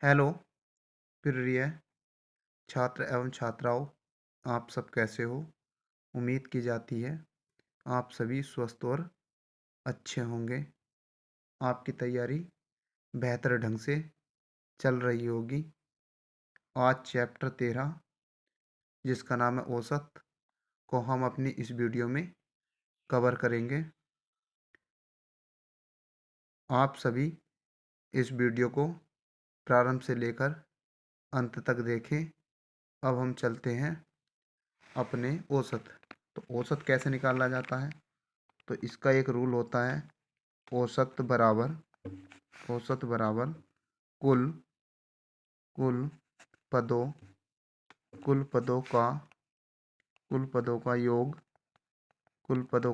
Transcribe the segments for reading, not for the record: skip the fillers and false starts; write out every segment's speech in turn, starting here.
Hello प्रिय छात्र एवं छात्राओं, आप सब कैसे हो? उम्मीद की जाती है आप सभी स्वस्थ और अच्छे होंगे। आपकी तैयारी बेहतर ढंग से चल रही होगी। आज चैप्टर 13 जिसका नाम है औसत को हम अपनी इस वीडियो में कवर करेंगे। आप सभी इस वीडियो को प्रारंभ से लेकर अंत तक देखें। अब हम चलते हैं अपने औसत। तो औसत कैसे निकाला जाता है? तो इसका एक रूल होता है, औसत बराबर कुल कुल पदों कुल पदों का कुल पदों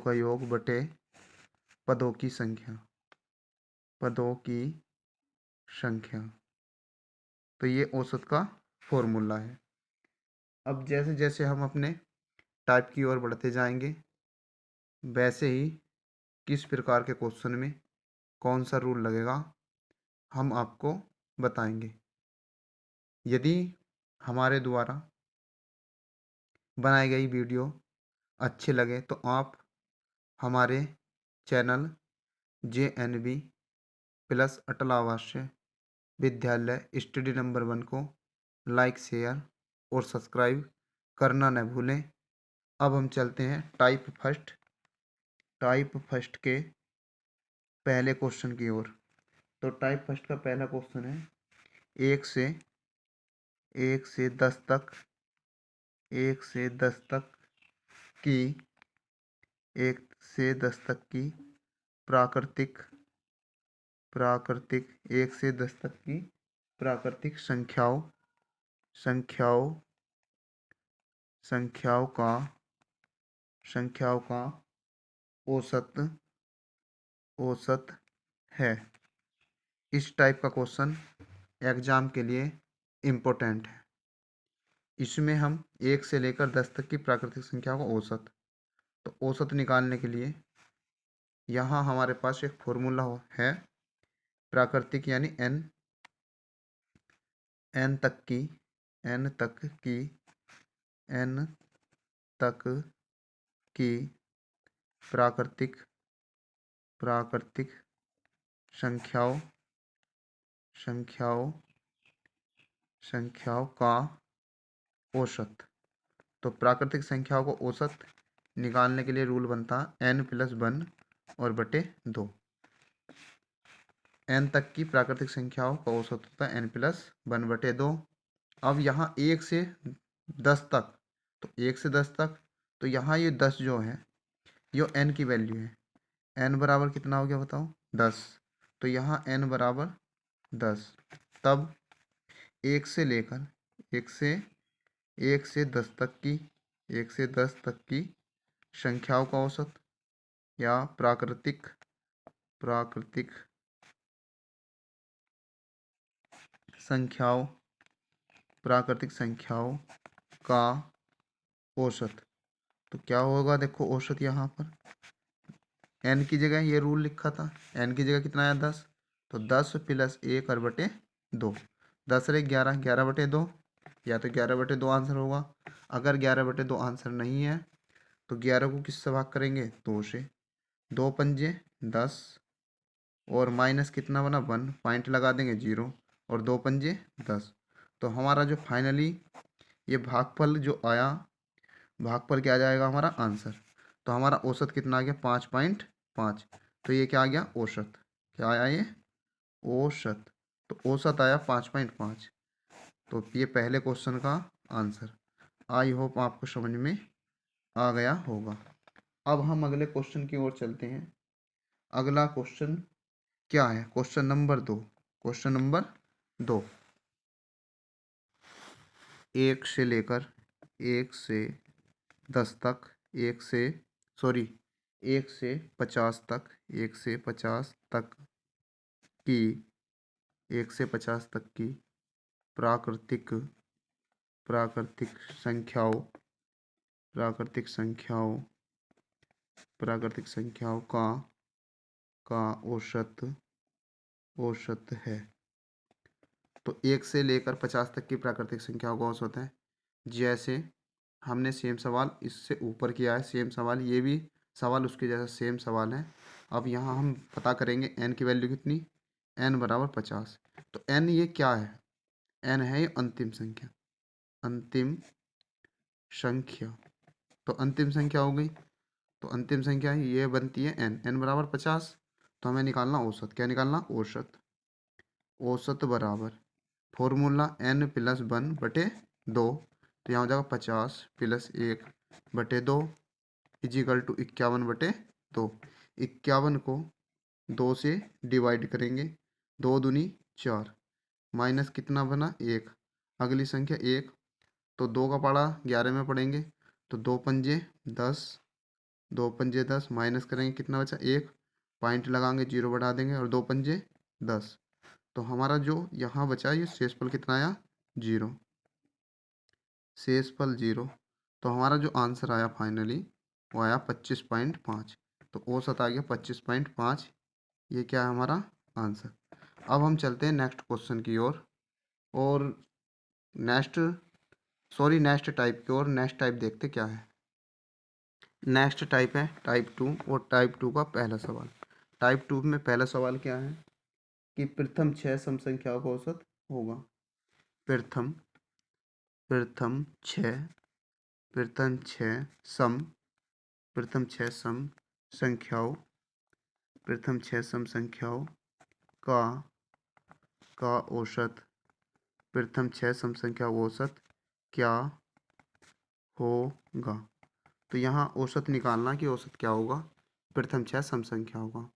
का योग बटे पदों की संख्या पदों की संख्या। तो ये औसत का फॉर्मूला है। अब जैसे जैसे हम अपने टाइप की ओर बढ़ते जाएंगे, वैसे ही किस प्रकार के क्वेश्चन में कौन सा रूल लगेगा हम आपको बताएंगे। यदि हमारे द्वारा बनाई गई वीडियो अच्छी लगे तो आप हमारे चैनल JNV प्लस अटल आवासीय विद्यालय स्टडी नंबर 1 को लाइक शेयर और सब्सक्राइब करना न भूलें। अब हम चलते हैं टाइप फर्स्ट के पहले क्वेश्चन की ओर। तो टाइप फर्स्ट का पहला क्वेश्चन है, एक से एक से दस तक एक से दस तक की एक से दस तक की प्राकृतिक प्राकृतिक एक से दस तक की प्राकृतिक संख्याओं संख्याओं का संख्याओं का औसत औसत है। इस टाइप का क्वेश्चन एग्जाम के लिए इम्पोर्टेंट है। इसमें हम एक से लेकर 10 तक की प्राकृतिक संख्याओं का औसत, तो औसत निकालने के लिए यहाँ हमारे पास एक फॉर्मूला है। प्राकृतिक यानी एन तक की एन तक की एन तक की प्राकृतिक प्राकृतिक संख्याओं संख्याओं संख्याओं का औसत। तो प्राकृतिक संख्याओं को औसत निकालने के लिए रूल बनता है n+1 और बटे 2। n तक की प्राकृतिक संख्याओं का औसत होता है n+1/2। अब यहाँ 1 से 10 तक, तो 1 से 10 तक, तो यहाँ ये 10 जो है ये n की वैल्यू है। n बराबर कितना हो गया बताओ? 10। तो यहाँ n बराबर 10। तब 1 से लेकर 1 से 10 तक की 1 से 10 तक की संख्याओं का औसत या प्राकृतिक प्राकृतिक संख्याओं प्राकृतिक संख्याओं का औसत। तो क्या होगा? देखो औसत यहाँ पर n की जगह ये रूल लिखा था, n की जगह कितना आया? 10। तो 10 + 1 और बटे 2, 10 और 1 11, 11/2, या तो 11/2 आंसर होगा। अगर 11/2 आंसर नहीं है तो 11 को किससे भाग करेंगे? 2 से। 2 पंजे 10 और माइनस कितना बना? 1, पॉइंट लगा देंगे 0, और 2 पंजे 10। तो हमारा जो फाइनली ये भागफल जो आया, भागफल क्या आ जाएगा? हमारा आंसर। तो हमारा औसत कितना आ गया? 5.5। तो ये क्या आ गया? औसत। क्या आया ये? औसत। तो औसत आया 5.5। तो ये पहले क्वेश्चन का आंसर। आई होप आपको समझ में आ गया होगा। अब हम अगले क्वेश्चन की ओर चलते हैं। अगला क्वेश्चन क्या है? Question number 2। एक से लेकर 1 से 10 तक, 1 से 50 तक, 1 से 50 तक की 1 से 50 तक की प्राकृतिक प्राकृतिक संख्याओं प्राकृतिक संख्याओं प्राकृतिक संख्याओं का औसत है। तो 1 से लेकर 50 तक की प्राकृतिक संख्याओं का औसत है। जैसे हमने सेम सवाल इससे ऊपर किया है, सेम सवाल ये भी सवाल उसके जैसा सेम सवाल है। अब यहाँ हम पता करेंगे n की वैल्यू कितनी, n बराबर 50। तो n ये क्या है, n है ये अंतिम संख्या, अंतिम संख्या। तो अंतिम संख्या हो गई, तो अंतिम संख्या ये बनती है n बराबर 50। तो हमें निकालना औसत, क्या निकालना, औसत। औसत बराबर फॉर्मूला n प्लस 1/2। तो यहाँ हो जाएगा 50 प्लस 1/2 इजिकल टू 51/2। 51 को 2 से डिवाइड करेंगे, 2 दूनी 4, माइनस कितना बना 1, अगली संख्या 1। तो 2 का पाड़ा 11 में पढ़ेंगे, तो 2 पंजे 10, 2 पंजे 10, माइनस करेंगे कितना बचा 1, पॉइंट लगाएंगे, जीरो बढ़ा देंगे, और 2 पंजे 10। तो हमारा जो यहाँ बचा ये शेषफल कितना आया, 0, शेषफल 0। तो हमारा जो आंसर आया फाइनली वो आया 25.5। तो औसत आ गया 25.5। ये क्या है हमारा आंसर। अब हम चलते हैं नेक्स्ट क्वेश्चन की ओर, और नेक्स्ट नेक्स्ट टाइप की ओर। नेक्स्ट टाइप देखते क्या है। नेक्स्ट टाइप है टाइप 2, और टाइप 2 का पहला सवाल। टाइप 2 में पहला सवाल क्या है कि प्रथम 6 सम संख्याओं का औसत होगा। प्रथम प्रथम 6 प्रथम 6 सम प्रथम 6 सम संख्याओं प्रथम 6 सम संख्याओं का औसत, प्रथम 6 सम संख्या औसत क्या होगा। तो यहाँ औसत निकालना कि औसत क्या होगा प्रथम 6 सम संख्या होगा।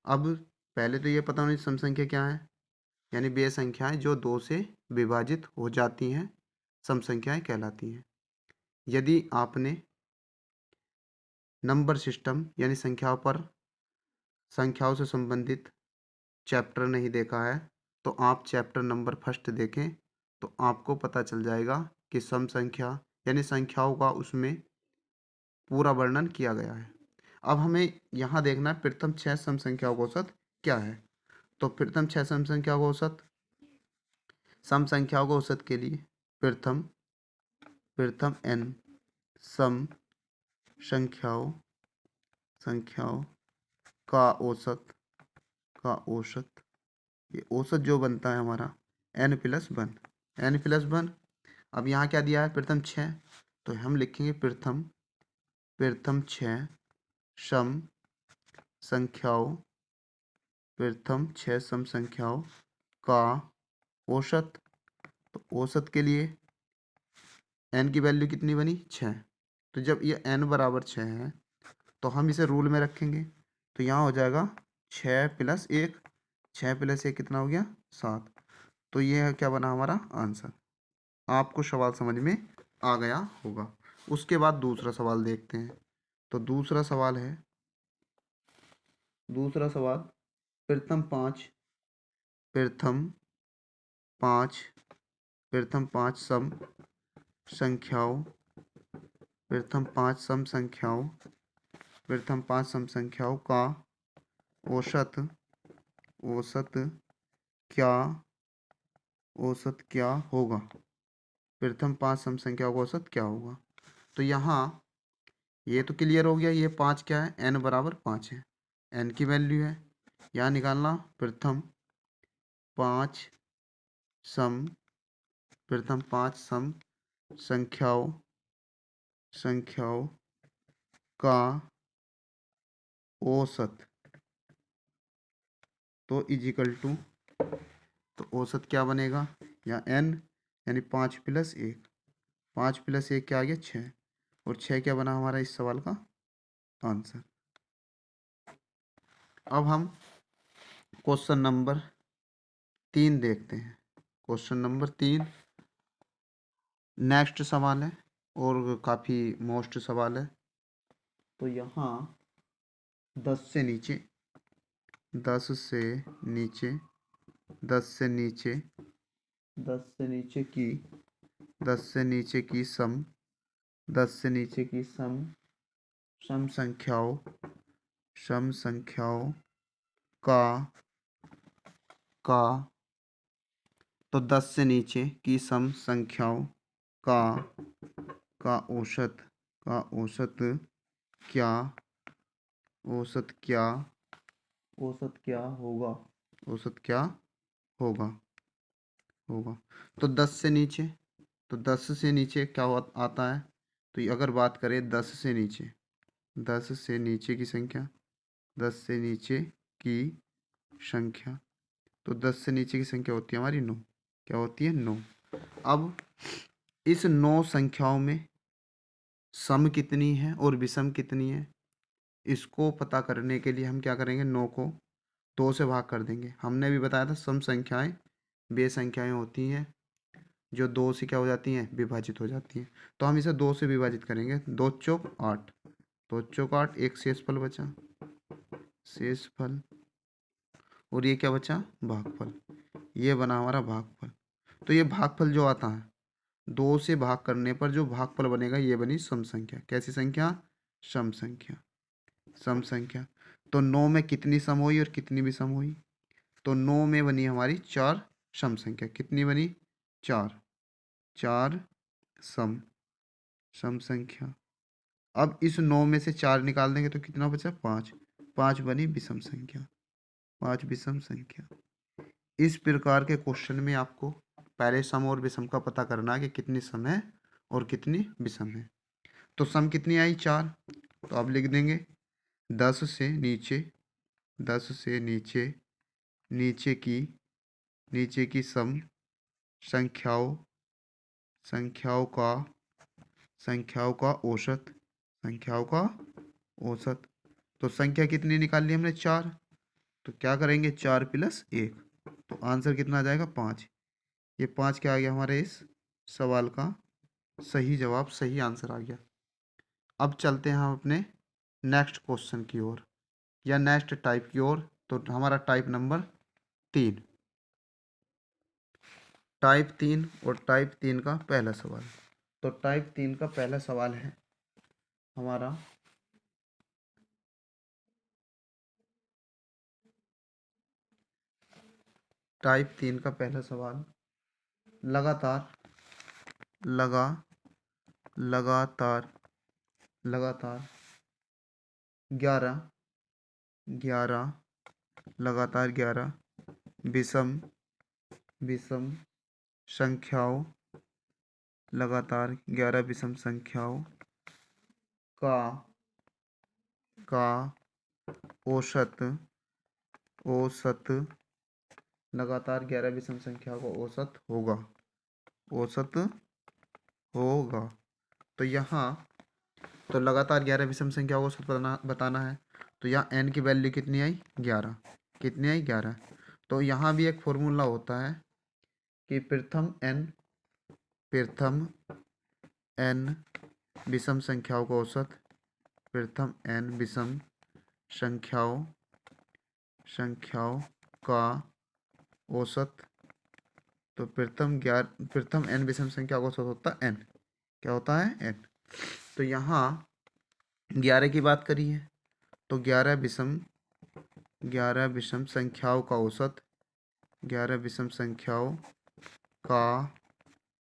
अब पहले तो ये पता होना सम संख्या क्या है, यानी बे संख्याएं जो 2 से विभाजित हो जाती हैं सम संख्याएं कहलाती हैं। यदि आपने नंबर सिस्टम यानी संख्याओं से संबंधित चैप्टर नहीं देखा है, तो आप चैप्टर नंबर फर्स्ट देखें, तो आपको पता चल जाएगा कि सम संख्या यानी संख्याओं का उसमें पूरा वर्णन किया गया है। अब हमें यहाँ देखना है प्रथम 6 सम संख्याओं का औसत क्या है। तो प्रथम 6 सम संख्याओं का औसत, सम संख्याओं का औसत के लिए प्रथम n सम संख्याओं का औसत ये औसत जो बनता है हमारा n+1। अब यहाँ क्या दिया है प्रथम 6, तो हम लिखेंगे प्रथम 6 सम संख्याओं प्रथम 6 सम संख्याओं का औसत। तो औसत के लिए n की वैल्यू कितनी बनी 6। तो जब ये n बराबर 6 है तो हम इसे रूल में रखेंगे, तो यहाँ हो जाएगा 6 + 1, 6 + 1 कितना हो गया 7। तो ये क्या बना हमारा आंसर। आपको सवाल समझ में आ गया होगा। उसके बाद दूसरा सवाल देखते हैं। तो दूसरा सवाल प्रथम 5 प्रथम 5 सम संख्याओं प्रथम 5 सम संख्याओं का औसत क्या होगा। प्रथम 5 सम संख्याओं का औसत क्या होगा। तो यहाँ ये तो क्लियर हो गया, ये 5 क्या है, n बराबर 5 है, n की वैल्यू है। यहाँ निकालना प्रथम 5 सम संख्याओं का औसत। तो इजिकल टू, तो औसत क्या बनेगा, यहाँ n यानी 5 + 1, 5 + 1 क्या आ गया 6, और 6 क्या बना हमारा इस सवाल का आंसर। अब हम क्वेश्चन नंबर 3 देखते हैं। क्वेश्चन नंबर 3 नेक्स्ट सवाल है और काफ़ी मोस्ट सवाल है। तो यहाँ 10 से नीचे 10 से नीचे 10 से नीचे 10 से नीचे की 10 से नीचे की सम 10 से नीचे की सम संख्याओं का तो 10 से नीचे की सम संख्याओं का औसत क्या औसत क्या होगा औसत क्या होगा होगा। तो 10 से नीचे, तो 10 से नीचे क्या आता है। तो अगर बात करें 10 से नीचे, 10 से नीचे की संख्या, 10 से नीचे की संख्या, तो 10 से नीचे की संख्या होती है हमारी 9। क्या होती है 9। अब इस 9 संख्याओं में सम कितनी है और विषम कितनी है, इसको पता करने के लिए हम क्या करेंगे, 9 को 2 से भाग कर देंगे। हमने भी बताया था सम संख्याएं वे संख्याएं होती हैं जो 2 से क्या हो जाती हैं, विभाजित हो जाती हैं। तो हम इसे 2 से विभाजित करेंगे। 2 चौक 8, 2 चौक 8, एक शेषफल बचा, शेषफल, और ये क्या बचा, भागफल। ये बना हमारा भागफल। तो ये भागफल जो आता है, 2 से भाग करने पर जो भागफल बनेगा ये बनी सम संख्या। कैसी संख्या, सम संख्या, सम संख्या। तो 9 में कितनी सम हुई और कितनी विषम हुई। तो 9 में बनी हमारी 4 सम संख्या। कितनी बनी, 4, 4 सम सम संख्या। अब इस 9 में से 4 निकाल देंगे तो कितना बचा, 5, 5 बनी विषम संख्या, 5 विषम संख्या। इस प्रकार के क्वेश्चन में आपको पहले सम और विषम का पता करना है कि कितनी सम है और कितनी विषम है। तो सम कितनी आई, 4। तो आप लिख देंगे 10 से नीचे, 10 से नीचे, नीचे की सम संख्याओं संख्याओं का औसत, संख्याओं का औसत। तो संख्या कितनी निकाल ली हमने, 4। तो क्या करेंगे, 4 प्लस 1, तो आंसर कितना आ जाएगा, 5। ये 5 क्या आ गया हमारे इस सवाल का सही जवाब, सही आंसर आ गया। अब चलते हैं हम अपने नेक्स्ट क्वेश्चन की ओर, या नेक्स्ट टाइप की ओर। तो हमारा टाइप नंबर 3, टाइप 3 और टाइप 3 का पहला सवाल। तो टाइप 3 का पहला सवाल है हमारा, टाइप 3 का पहला सवाल, लगातार लगा लगातार लगातार 11 लगातार 11 विषम विषम संख्याओं, लगातार 11 विषम संख्याओं का का औसत औसत लगातार 11 विषम संख्याओं का औसत होगा। तो यहाँ, तो लगातार 11 विषम संख्याओं को औसत बताना है। तो यहाँ n की वैल्यू कितनी आई, 11। कितनी आई, 11। तो यहाँ भी एक फॉर्मूला होता है कि प्रथम n विषम संख्याओं का औसत, प्रथम n विषम संख्याओं का औसत। तो प्रथम n विषम संख्या का औसत होता है n। क्या होता है, n। तो यहाँ 11 की बात करी है, तो 11 विषम संख्याओं का औसत, 11 विषम संख्याओं का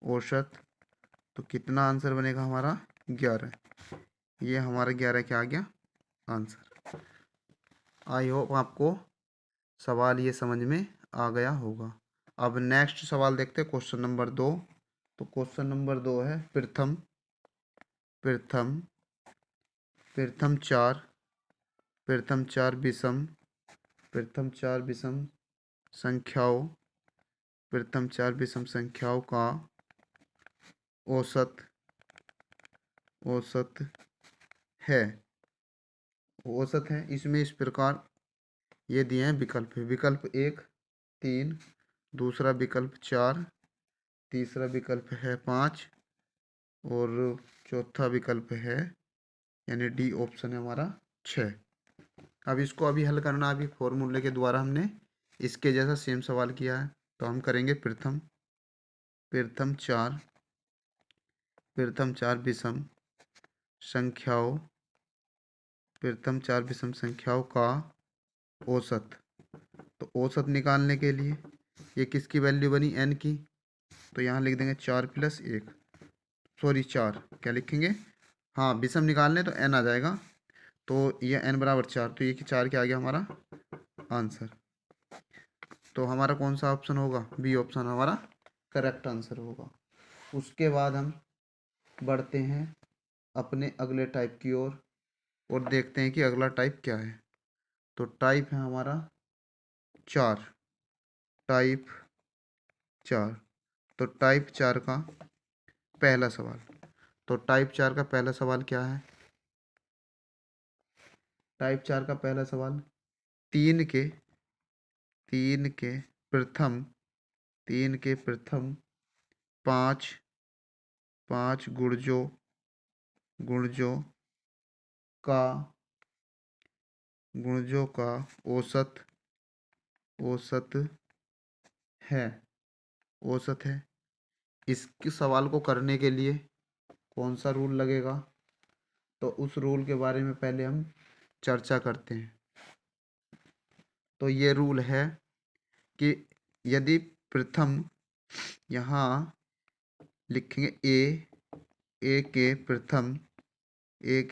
औसत। तो कितना आंसर बनेगा हमारा, 11। ये हमारा 11 क्या आ गया, आंसर। आई होप आपको सवाल ये समझ में आ गया होगा। अब नेक्स्ट सवाल देखते हैं, क्वेश्चन नंबर 2। तो क्वेश्चन नंबर 2 है, प्रथम प्रथम प्रथम चार प्रथम चार विषम संख्याओं प्रथम 4 विषम संख्याओं का औसत है औसत है। इसमें इस प्रकार ये दिए हैं विकल्प। विकल्प 1 3, दूसरा विकल्प 4, तीसरा विकल्प है 5, और चौथा विकल्प है, यानी डी ऑप्शन है हमारा, 6। अब इसको अभी हल करना, अभी फॉर्मूले के द्वारा हमने इसके जैसा सेम सवाल किया है। तो हम करेंगे प्रथम चार विषम संख्याओं प्रथम 4 विषम संख्याओं का औसत। तो औसत निकालने के लिए ये किसकी वैल्यू बनी, एन की, तो यहाँ लिख देंगे 4+1, सॉरी 4, क्या लिखेंगे, हाँ विषम निकालने तो एन आ जाएगा, तो ये n बराबर 4, तो ये 4 क्या आ गया हमारा आंसर। तो हमारा कौन सा ऑप्शन होगा, बी ऑप्शन हमारा करेक्ट आंसर होगा। उसके बाद हम बढ़ते हैं अपने अगले टाइप की ओर और देखते हैं कि अगला टाइप क्या है। तो टाइप है हमारा 4, टाइप 4। तो टाइप 4 का पहला सवाल, तो टाइप 4 का पहला सवाल क्या है, टाइप 4 का पहला सवाल, तीन के तीन के प्रथम तीन के प्रथम पाँच पाँच गुणजों का औसत औसत है औसत है। इसके सवाल को करने के लिए कौन सा रूल लगेगा, तो उस रूल के बारे में पहले हम चर्चा करते हैं। तो ये रूल है कि यदि प्रथम, यहाँ लिखेंगे ए के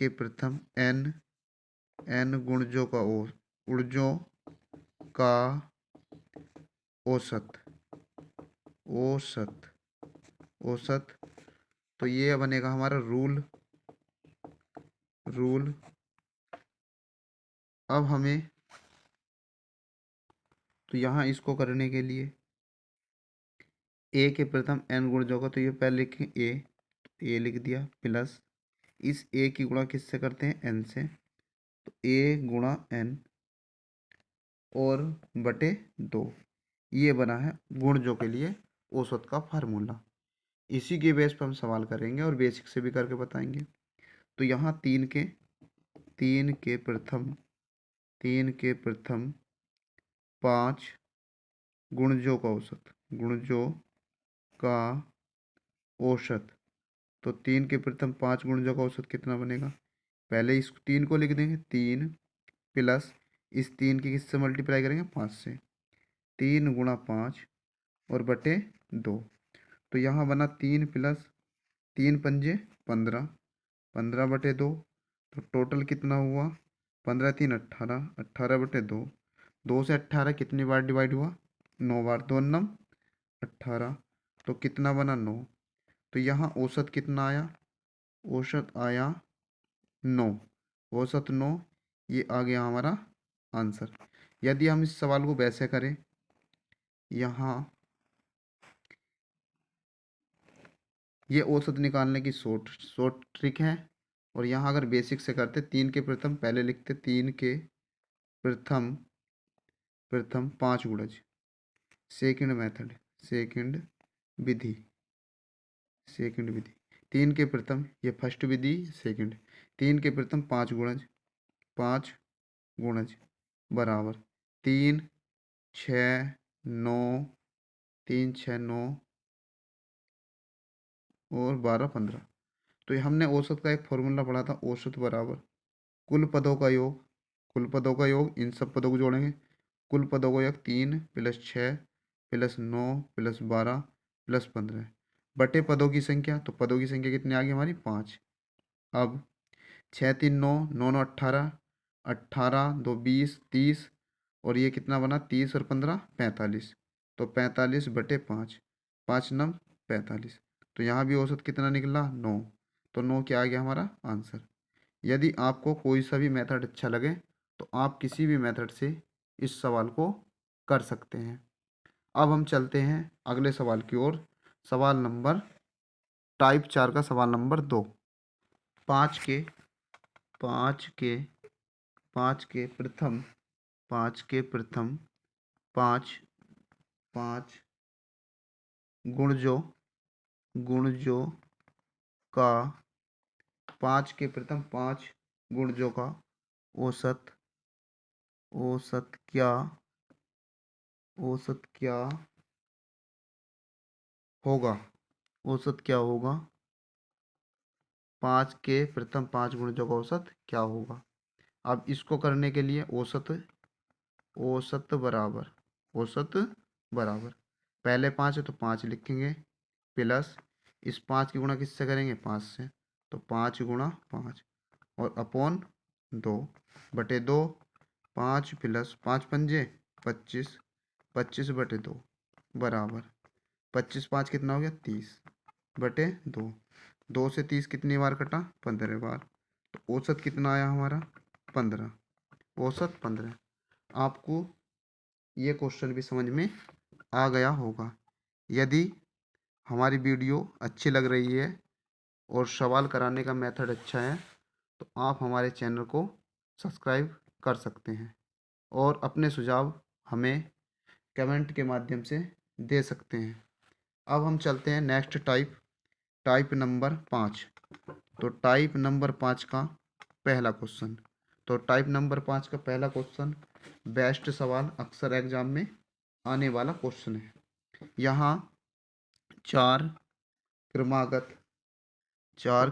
प्रथम एन गुणजों का औसत औसत औसत, तो ये बनेगा हमारा रूल। अब हमें, तो यहाँ इसको करने के लिए ए के प्रथम एन गुणजों का, तो ये पहले लिखें ए लिख दिया, प्लस इस ए की गुणा किससे करते हैं, एन से, तो ए गुणा एन और बटे 2, ये बना है गुणजों के लिए औसत का फार्मूला। इसी के बेस पर हम सवाल करेंगे और बेसिक से भी करके बताएंगे। तो यहाँ तीन के प्रथम 5 गुणजों का औसत, तो 3 के प्रथम 5 गुणजों का औसत कितना बनेगा, पहले इस 3 को लिख देंगे, 3 प्लस इस 3 की किससे मल्टीप्लाई करेंगे, 5 से, 3 गुणा 5 और बटे 2, तो यहाँ बना 3 प्लस 3 पंजे 15, 15 बटे 2, तो टोटल कितना हुआ, 15 3 18, 18 बटे 2, 2 से 18 कितनी बार डिवाइड हुआ, 9 बार, 2 9 18, तो कितना बना 9, तो यहाँ औसत कितना आया, औसत आया 9, औसत 9, ये आ गया हमारा आंसर। यदि हम इस सवाल को वैसे करें, यहाँ ये औसत निकालने की शॉर्ट ट्रिक है, और यहाँ अगर बेसिक से करते, 3 के प्रथम पहले लिखते, 3 के प्रथम 5 गुणज, सेकंड मेथड, विधि सेकंड विधि 3 के प्रथम, ये फर्स्ट विधि सेकंड, 3 के प्रथम 5 गुणज बराबर 3 6 9, 3 6 9 और 12 15, तो ये हमने औसत का एक फॉर्मूला पढ़ा था, औसत बराबर कुल पदों का योग, इन सब पदों को जोड़ेंगे, कुल पदों का योग 3 प्लस 6 प्लस 9 प्लस 12 प्लस 15 बटे पदों की संख्या, तो पदों की संख्या कितनी आ गई हमारी 5। अब 6 3 9 9 9 18, 18 2 20 30, और ये कितना बना 30 और 15 45, तो 45 बटे 5, 5 9 45, तो यहाँ भी औसत कितना निकला 9, तो 9 क्या आ गया हमारा आंसर। यदि आपको कोई सा भी मेथड अच्छा लगे तो आप किसी भी मेथड से इस सवाल को कर सकते हैं। अब हम चलते हैं अगले सवाल की ओर। सवाल नंबर टाइप 4 का सवाल नंबर 2, पाँच के पाँच के पाँच के प्रथम पाँच पाँच गुणजों का 5 के प्रथम 5 गुणजों का औसत औसत क्या होगा औसत क्या होगा 5 के प्रथम 5 गुणजों का औसत क्या होगा। अब इसको करने के लिए औसत बराबर पहले 5 है तो 5 लिखेंगे, प्लस इस 5 की गुणा किससे करेंगे, 5 से, तो 5 गुणा 5 और अपॉन 2 बटे 2, 5 प्लस 5 पंजे 25, 25 बटे 2 बराबर 25 5 कितना हो गया 30 बटे 2, 2 से 30 कितनी बार कटा, 15 बार, तो औसत कितना आया हमारा 15, औसत 15। आपको ये क्वेश्चन भी समझ में आ गया होगा। यदि हमारी वीडियो अच्छी लग रही है और सवाल कराने का मेथड अच्छा है तो आप हमारे चैनल को सब्सक्राइब कर सकते हैं और अपने सुझाव हमें कमेंट के माध्यम से दे सकते हैं। अब हम चलते हैं नेक्स्ट टाइप नंबर 5। तो टाइप नंबर 5 का पहला क्वेश्चन, तो टाइप नंबर 5 का पहला क्वेश्चन बेस्ट सवाल अक्सर एग्जाम में आने वाला क्वेश्चन है। यहाँ चार क्रमागत सम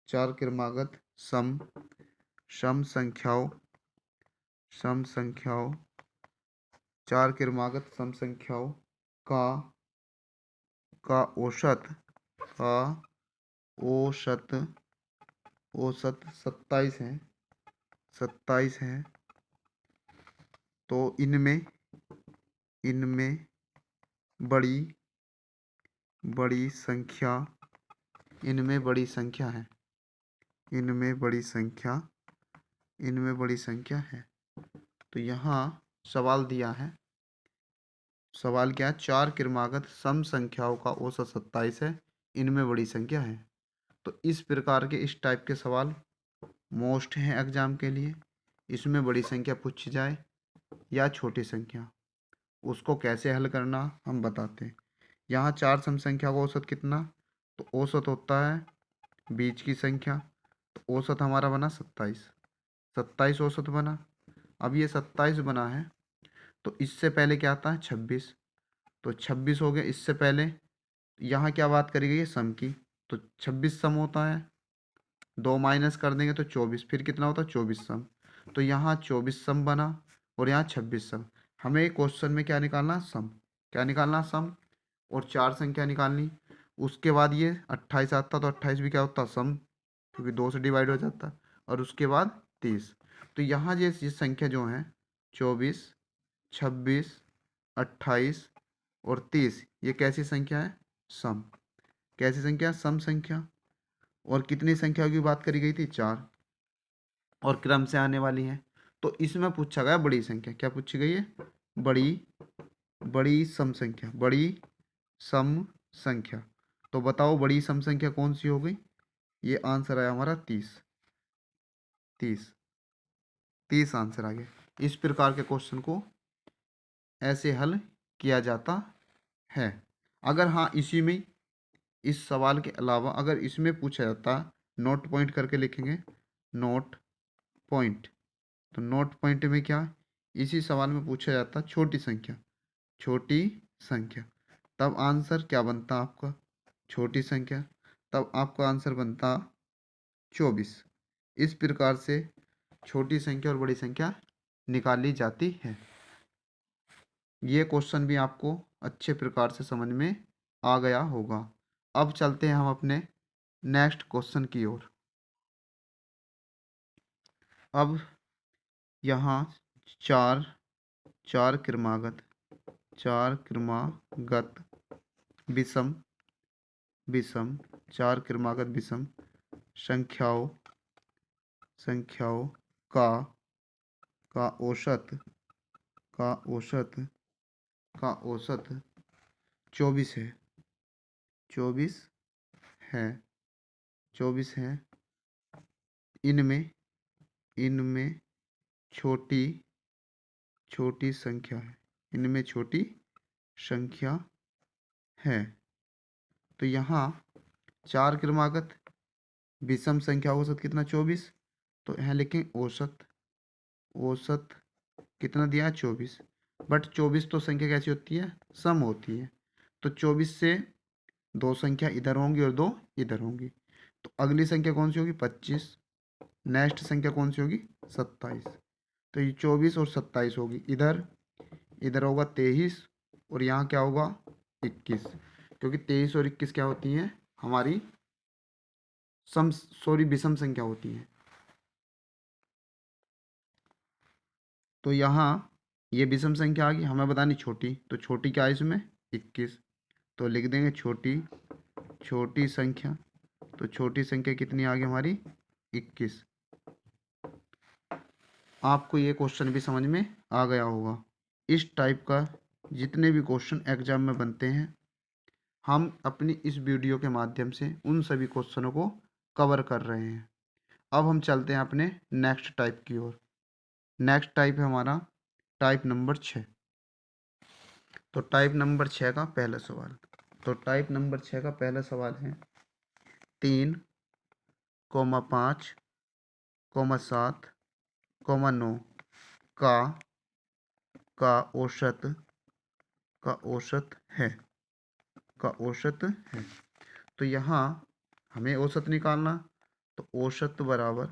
चार क्रमागत सम संख्याओं चार क्रमागत सम संख्याओं का का औसत 27 है। तो इनमें बड़ी बड़ी संख्या इनमें बड़ी संख्या है। तो यहाँ सवाल दिया है, सवाल क्या है, चार क्रमागत सम संख्याओं का औसत 27 है, इनमें बड़ी संख्या है। तो इस प्रकार के इस टाइप के सवाल मोस्ट हैं एग्जाम के लिए। इसमें बड़ी संख्या पूछी जाए या छोटी संख्या, उसको कैसे हल करना हम बताते हैं। यहाँ चार सम संख्या का औसत कितना, तो औसत होता है बीच की संख्या, तो औसत हमारा बना 27 औसत बना। अब ये 27 बना है तो इससे पहले क्या आता है 26, तो 26 हो गया। इससे पहले यहाँ क्या बात करी गई है, सम की, तो 26 सम होता है, 2 माइनस कर देंगे तो 24, फिर कितना होता है 24 सम। तो यहाँ 24 सम बना और यहाँ 26 सम। हमें क्वेश्चन में क्या निकालना, सम और चार संख्या निकालनी। उसके बाद ये 28 आता, तो 28 भी क्या होता सम, क्योंकि 2 से डिवाइड हो जाता। और उसके बाद 30। तो यहाँ ये संख्या जो है 24, 26, 28 और 30, ये कैसी संख्या है, सम। कैसी संख्या, सम संख्या। और कितनी संख्याओं की बात करी गई थी, 4, और क्रम से आने वाली है। तो इसमें पूछा गया बड़ी संख्या, क्या पूछी गई है, बड़ी सम संख्या। तो बताओ बड़ी सम संख्या कौन सी हो गई, ये आंसर आया हमारा 30 आंसर आ गया। इस प्रकार के क्वेश्चन को ऐसे हल किया जाता है। अगर हाँ इसी में, इस सवाल के अलावा अगर इसमें पूछा जाता, नोट पॉइंट करके लिखेंगे, नोट पॉइंट। तो नोट पॉइंट में क्या, इसी सवाल में पूछा जाता छोटी संख्या, तब आंसर क्या बनता आपका, छोटी संख्या, तब आपका आंसर बनता 24। इस प्रकार से छोटी संख्या और बड़ी संख्या निकाली जाती है। ये क्वेश्चन भी आपको अच्छे प्रकार से समझ में आ गया होगा। अब चलते हैं हम अपने नेक्स्ट क्वेश्चन की ओर। अब यहाँ चार क्रमागत विषम चार क्रमागत विषम संख्याओं का औसत 24 है 24 है। इनमें छोटी संख्या है। तो यहाँ चार क्रमागत विषम संख्या औसत कितना 24, तो यहाँ लिखें औसत कितना दिया है 24। बट 24 तो संख्या कैसी होती है, सम होती है। तो 24 से दो संख्या इधर होंगी और 2 इधर होंगी, तो अगली संख्या कौन सी होगी 25, नेक्स्ट संख्या कौन सी होगी 27। तो ये 24 और 27 होगी। इधर इधर होगा 23 और यहाँ क्या होगा 21, क्योंकि 23 और 21 क्या होती हैं हमारी विषम संख्या होती हैं। तो यहाँ ये विषम संख्या आ गई, हमें बतानी छोटी, तो छोटी क्या है इसमें 21, तो लिख देंगे छोटी छोटी संख्या। तो छोटी संख्या कितनी आ गई हमारी 21। आपको ये क्वेश्चन भी समझ में आ गया होगा। इस टाइप का जितने भी क्वेश्चन एग्जाम में बनते हैं, हम अपनी इस वीडियो के माध्यम से उन सभी क्वेश्चनों को कवर कर रहे हैं। अब हम चलते हैं अपने नेक्स्ट टाइप की ओर। नेक्स्ट टाइप है हमारा टाइप नंबर 6। तो टाइप नंबर 6 का पहला सवाल, तो टाइप नंबर 6 का पहला सवाल है 3, 5, 7, 9 का का औसत का औसत है का औसत है। तो यहाँ हमें औसत निकालना, तो औसत बराबर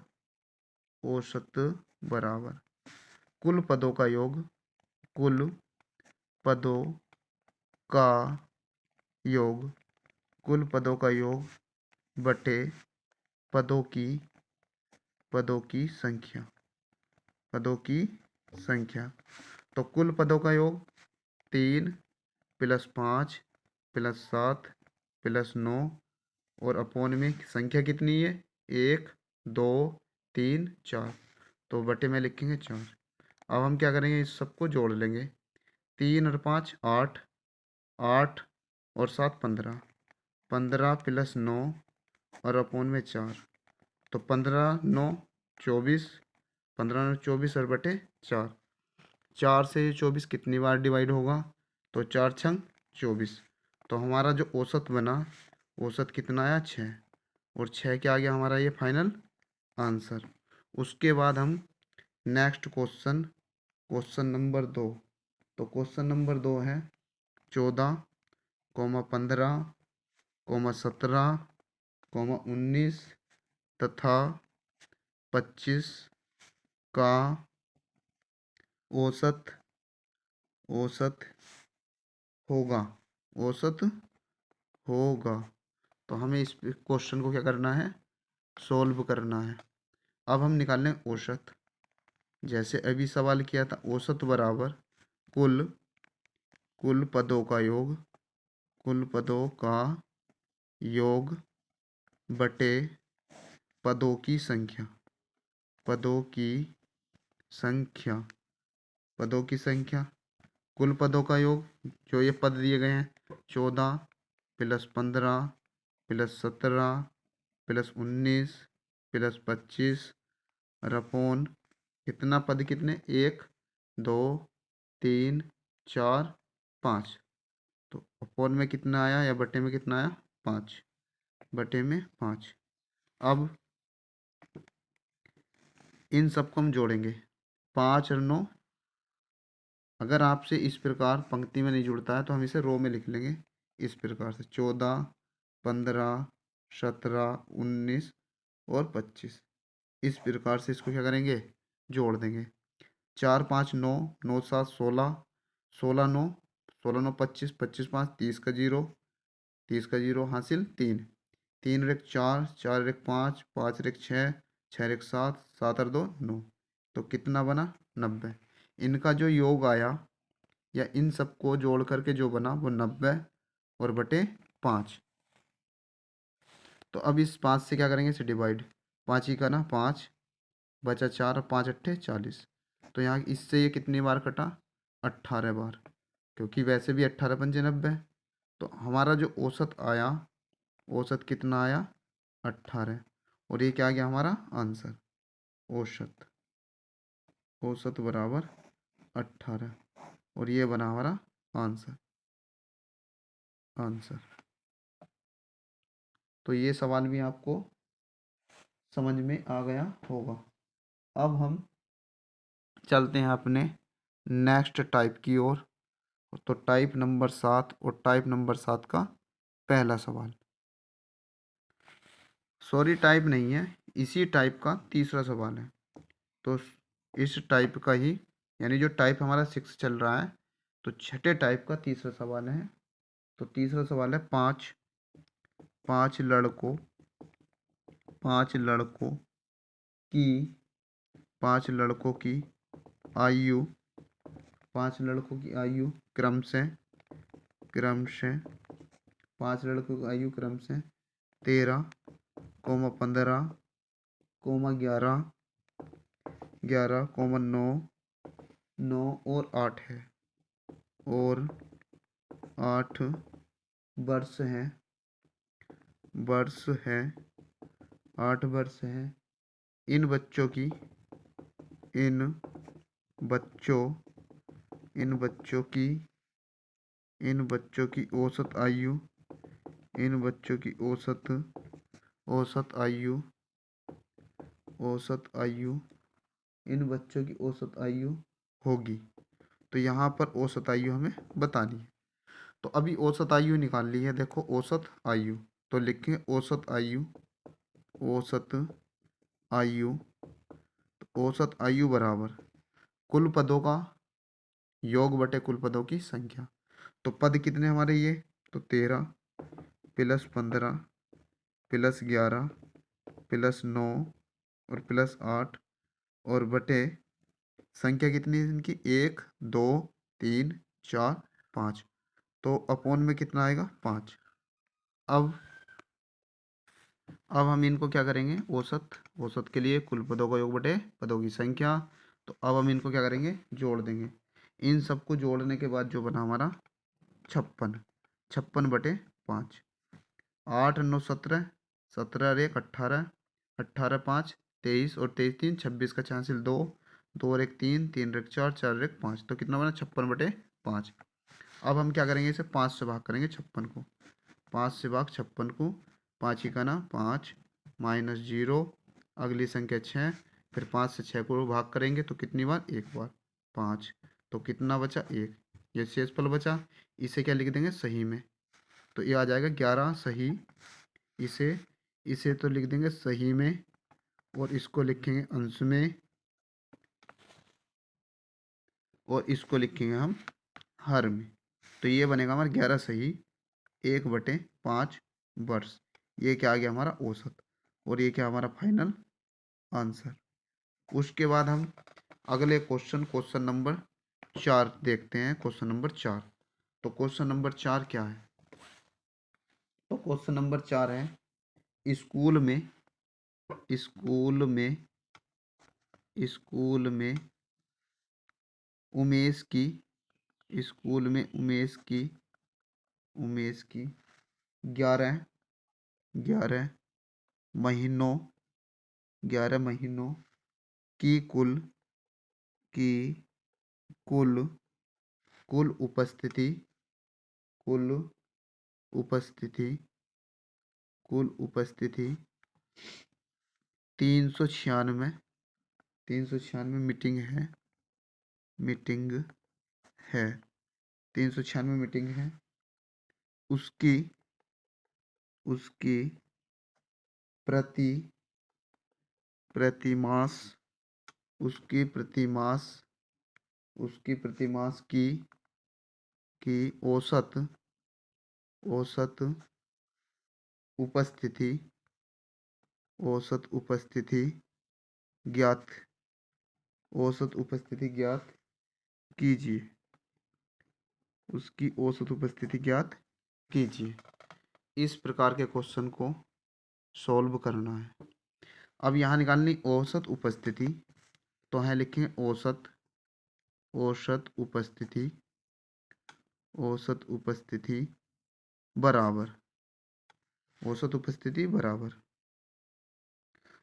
कुल पदों का योग, कुल पदों का योग, कुल पदों का योग बटे पदों की संख्या, पदों की संख्या। तो कुल पदों का योग 3 + 5 + 7 + 9 और अपोन में संख्या कितनी है 1 2 3 4, तो बटे में लिखेंगे 4। अब हम क्या करेंगे, इस सबको जोड़ लेंगे। 3 और 5 8, 8 और 7 15, 15 + 9 और अपोन में 4, तो 15 9 24, 15 9 24 और बटे 4। 4 से ये 24 कितनी बार डिवाइड होगा, तो 4 छंग 24। तो हमारा जो औसत बना, औसत कितना आया 6, और 6 क्या आ गया हमारा ये फाइनल आंसर। उसके बाद हम नेक्स्ट क्वेश्चन, क्वेश्चन नंबर 2। तो क्वेश्चन नंबर 2 है 14, 15, 17, 19 तथा 25 का औसत होगा, औसत होगा। तो हमें इस क्वेश्चन को क्या करना है, सॉल्व करना है। अब हम निकालें औसत, जैसे अभी सवाल किया था, औसत बराबर कुल पदों का योग, कुल पदों का योग बटे पदों की संख्या, पदों की संख्या, पदों की संख्या। कुल पदों का योग, जो ये पद दिए गए हैं 14 + 15 + 17 + 19 + 25 रपोन कितना पद, कितने 1 2 3 4 5, तो अपोन में कितना आया या बटे में कितना आया 5, बटे में 5। अब इन सबको हम जोड़ेंगे, 5 और 9। अगर आपसे इस प्रकार पंक्ति में नहीं जुड़ता है तो हम इसे रो में लिख लेंगे इस प्रकार से 14 15 17 19 और 25। इस प्रकार से इसको क्या करेंगे, जोड़ देंगे। 4 5 9, 9 7 16, 16 9, 16 9 25, 25 5 30 का जीरो, 30 का जीरो हासिल 3, 3 और 1 4, 4 और 1 5, 5 और 1 6, 6 और 1 7, 7 और 2 9, तो कितना बना 90। इनका जो योग आया या इन सबको जोड़ करके जो बना वो 90 और बटे 5। तो अब इस 5 से क्या करेंगे, इसे डिवाइड, 5 ही का ना 5 बचा 4 और 5 अट्ठे 40। तो यहाँ इससे ये कितनी बार कटा 18 बार, क्योंकि वैसे भी 18 पंजे 90। तो हमारा जो औसत आया, औसत कितना आया 18, और ये क्या आ गया हमारा आंसर, औसत, औसत बराबर 18, और ये बना हमारा आंसर, आंसर। तो ये सवाल भी आपको समझ में आ गया होगा। अब हम चलते हैं अपने नेक्स्ट टाइप की ओर। तो टाइप नंबर 7, और टाइप नंबर 7 का पहला सवाल, सॉरी टाइप नहीं है, इसी टाइप का तीसरा सवाल है। तो इस टाइप का ही, यानी जो टाइप हमारा 6 चल रहा है, तो छठे टाइप का तीसरा सवाल है। तो तीसरा सवाल है, पांच लड़कों की पांच लड़कों की आयु पांच लड़कों की आयु क्रम से पांच लड़कों की आयु क्रम से 13, 15, 11, 9, 9 और 8 है, और 8 वर्ष हैं 8 वर्ष हैं। इन बच्चों की इन बच्चों इन बच्चों की इन बच्चों की औसत आयु इन बच्चों की औसत आयु औसत आयु इन बच्चों की औसत आयु होगी। तो यहाँ पर औसत आयु हमें बतानी है। तो अभी औसत आयु निकाल ली है, देखो औसत आयु, तो लिखें औसत आयु तो औसत आयु बराबर कुल पदों का योग बटे कुल पदों की संख्या। तो पद कितने हमारे ये, तो 13 प्लस 15 प्लस 11 प्लस 9 और प्लस 8 और बटे संख्या कितनी है इनकी, 1 2 3 4 5। तो अपोन में कितना आएगा, 5। अब हम इनको क्या करेंगे, औसत के लिए कुल पदों का योग बटे पदों की संख्या। तो अब हम इनको क्या करेंगे, जोड़ देंगे। इन सबको जोड़ने के बाद जो बना हमारा 56 बटे 5। 8 9 17, 17 और 1 18, 18 5 23 और 23 3 26 का चांसिल 2, 2 और 1 3, 3 और 1 4, 4 और 1 5। तो कितना बना, 56 बटे 5। अब हम क्या करेंगे, इसे 5 से भाग करेंगे 56 को। 5 से भाग 56 को, 5 ही का ना 5 माइनस 0, अगली संख्या 6, फिर 5 से 6 को भाग करेंगे तो कितनी बार, एक बार 5। तो कितना बचा, 1। ये शेषफल बचा, इसे क्या लिख देंगे, सही में। तो ये आ जाएगा 11 सही। इसे तो लिख देंगे सही में, और इसको लिखेंगे अंश में, और इसको लिखेंगे हम हर में। तो ये बनेगा हमारा 11 सही 1/5 वर्ष। ये क्या आ गया हमारा औसत, और ये क्या हमारा फाइनल आंसर। उसके बाद हम अगले क्वेश्चन नंबर 4 देखते हैं। क्वेश्चन नंबर 4, तो क्वेश्चन नंबर 4 क्या है, तो क्वेश्चन नंबर 4 है, स्कूल में उमेश की उमेश की 11 महीनों 11 महीनों की की कुल कुल उपस्थिति कुल उपस्थिति कुल उपस्थिति 396 मीटिंग है 396 मीटिंग है। उसकी प्रति प्रतिमास की औसत उपस्थिति ज्ञात कीजिए। उसकी औसत उपस्थिति ज्ञात कीजिए। इस प्रकार के क्वेश्चन को सॉल्व करना है। अब यहाँ निकालनी औसत उपस्थिति, तो है लिखेंगे औसत उपस्थिति बराबर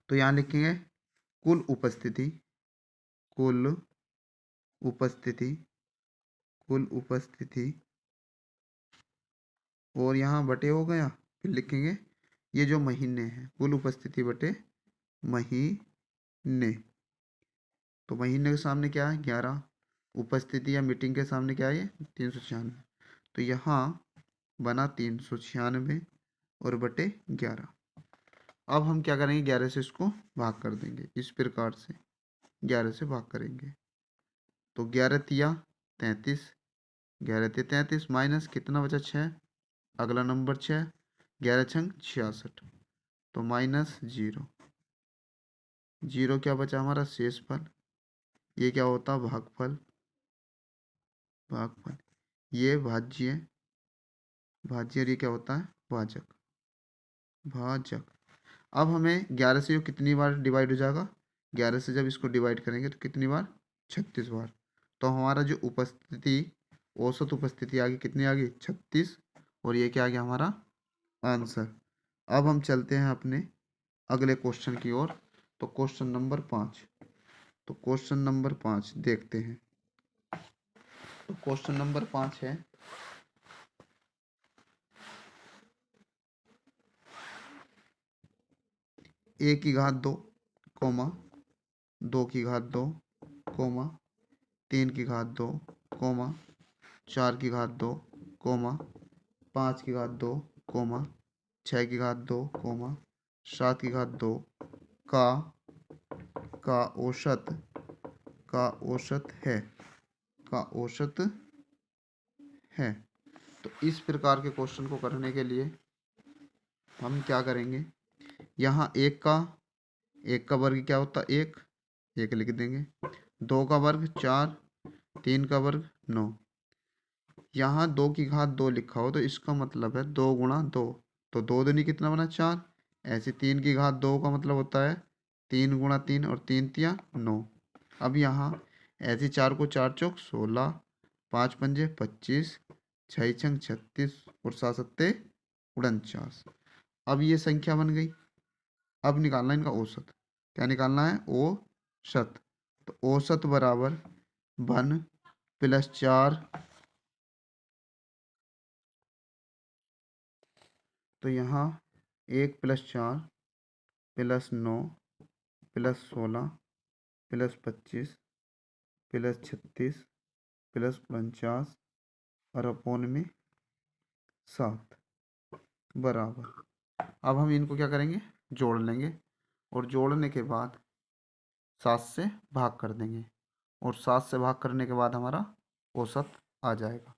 तो यहाँ लिखेंगे कुल उपस्थिति और यहाँ बटे हो गया, फिर लिखेंगे ये जो महीने हैं, कुल उपस्थिति बटे महीने। तो महीने के सामने क्या है, 11, उपस्थिति या मीटिंग के सामने क्या है, 396। तो यहाँ बना 396 और बटे 11। अब हम क्या करेंगे, 11 से इसको भाग कर देंगे इस प्रकार से। 11 से भाग करेंगे। तो 11 तिया 33, 11 तिया 33 माइनस कितना बचा 6, अगला नंबर 6, 11 छंग 66, तो माइनस 0, 0 क्या बचा हमारा शेष फल, ये क्या होता भागफल, भागफल, ये भाज्य, भाज्य और ये क्या होता है भाजक, भाजक। अब हमें 11 से ये कितनी बार डिवाइड हो जाएगा, 11 से जब इसको डिवाइड करेंगे तो कितनी बार 36 बार। तो हमारा जो उपस्थिति, औसत उपस्थिति आ गई कितनी आ गई 36, और ये क्या आ गया हमारा आंसर। अब हम चलते हैं अपने अगले क्वेश्चन की ओर। तो क्वेश्चन नंबर 5, तो क्वेश्चन नंबर 5 देखते हैं। तो क्वेश्चन नंबर 5 है, a की घात 2, कोमा 2 की घात 2, कोमा 3 की घात 2, कोमा 4 की घात 2, कोमा 5 की घात 2, कोमा 6 की घात 2, कोमा 7 की घात 2 का का औसत, का औसत है, का औसत है। तो इस प्रकार के क्वेश्चन को करने के लिए हम क्या करेंगे, यहाँ एक का वर्ग क्या होता है एक, एक लिख देंगे, 2 का वर्ग 4, 3 का वर्ग 9, यहाँ 2 की घात 2 लिखा हो तो इसका मतलब है 2 गुणा 2, तो 2 दूनी कितना बना 4, ऐसे 3 की घात 2 का मतलब होता है 3 गुणा 3 और 3 तिया 9। अब यहाँ ऐसे 4 को 4 चौक 16, 5 पंजे 25, 6 छंग 36 और 7 सत्ते 49। अब ये संख्या बन गई। अब निकालना है इनका औसत, क्या निकालना है औसत। तो औसत बराबर 1 प्लस 4, तो यहाँ 1 plus 4 plus 9 plus 16 plus 25 plus 36 plus 49 और अपोन में 7 बराबर। अब हम इनको क्या करेंगे जोड़ लेंगे, और जोड़ने के बाद 7 से भाग कर देंगे, और 7 से भाग करने के बाद हमारा औसत आ जाएगा।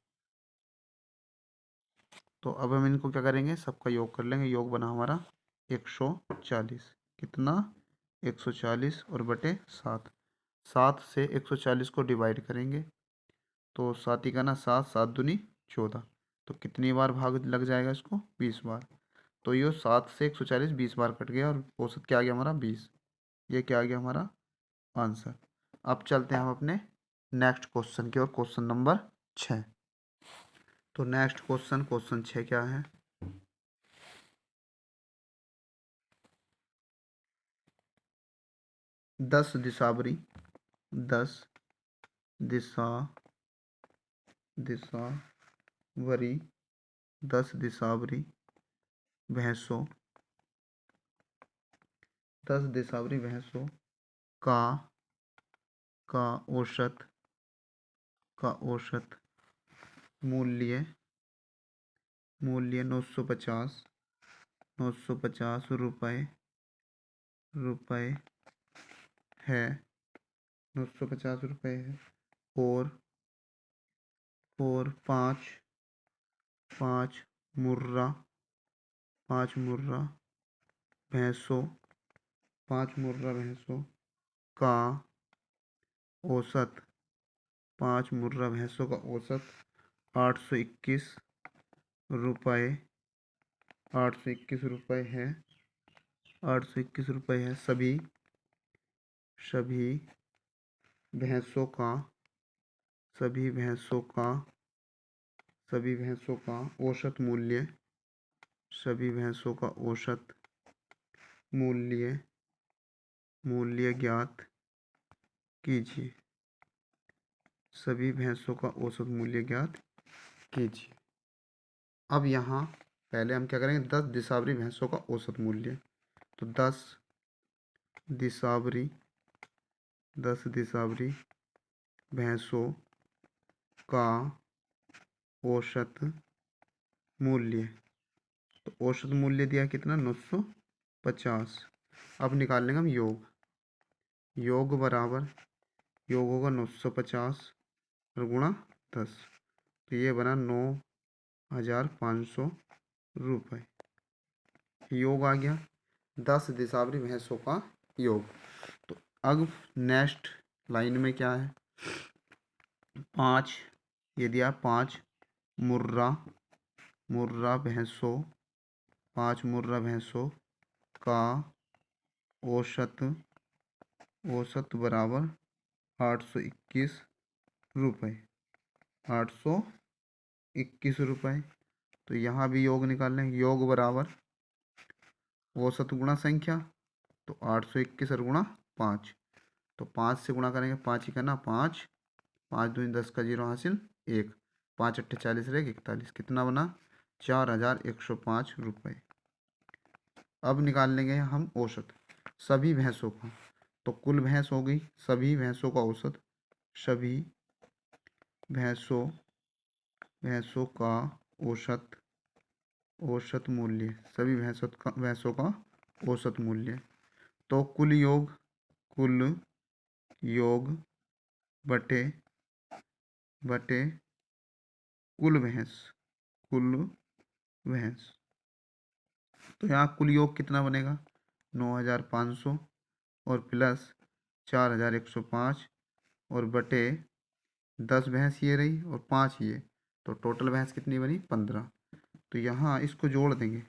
तो अब हम इनको क्या करेंगे सबका योग कर लेंगे, योग बना हमारा 140, कितना 140 और बटे 7, 7 से 140 को डिवाइड करेंगे तो 7 ही का ना 7, 7 दूनी 14, तो कितनी बार भाग लग जाएगा इसको 20 बार। तो ये 7 से 140 20 बार कट गया और औसत क्या आ गया हमारा 20, ये क्या आ गया हमारा आंसर। अब चलते हैं हम अपने नेक्स्ट क्वेश्चन की ओर, क्वेश्चन नंबर 6। तो नेक्स्ट क्वेश्चन, क्वेश्चन 6 क्या है, 10 दिशावरी, 10 दिशावरी 10 दिशावरी भैंसों, 10 दिशावरी भैंसों का का औसत, का औसत मूल्य, मूल्य 950, 950 रुपये, रुपये है, 950 रुपये है। और पाँच, पाँच मुर्रा, पाँच मुर्रा भैंसों, पाँच मुर्रा भैंसों का औसत, पाँच मुर्रा भैंसों का औसत 821 रुपये, 821 रुपये है, 821 रुपये है। सभी, सभी भैंसों का, सभी भैंसों का, सभी भैंसों का औसत मूल्य, सभी भैंसों का औसत मूल्य, मूल्य ज्ञात कीजिए, सभी भैंसों का औसत मूल्य ज्ञात कीजिए। अब यहाँ पहले हम क्या करेंगे 10 दिशावरी भैंसों का औसत मूल्य, तो 10 दिशावरी, 10 दिशावरी भैंसों का औसत मूल्य, तो औसत मूल्य दिया कितना 950। अब निकाल लेंगे हम योग, योग बराबर, योग होगा 950 और गुणा 10, तो ये बना 9,500 रुपये। योग आ गया 10 देशावरी भैंसों का योग। तो अब नेक्स्ट लाइन में क्या है, 5, ये दिया 5 मुर्रा मुर्रा भैंसों, 5 मुर्रा भैंसों का औसत बराबर 821 रुपये, 821 रुपये। तो यहाँ भी योग निकाल लें, योग बराबर औसत गुणा संख्या, तो 821 और गुणा 5, तो 5 से गुणा करेंगे, 5 ही करना, 5 5 दूनी 10 का 0 हासिल 1, 5 अट्ठे 40 रहेगा 41, कितना बना 4,105 रुपये। अब निकाल लेंगे हम औसत सभी भैंसों का, तो कुल भैंस हो गई, सभी भैंसों का औसत, सभी भैंसों का औसत मूल्य, सभी भैंसों का औसत मूल्य, तो कुल योग बटे कुल भैंस, तो यहाँ कुल योग कितना बनेगा 9,500 और प्लस 4,105 और बटे 10 भैंस ये रही और 5 ये, तो टोटल भैंस कितनी बनी 15। तो यहाँ इसको जोड़ देंगे,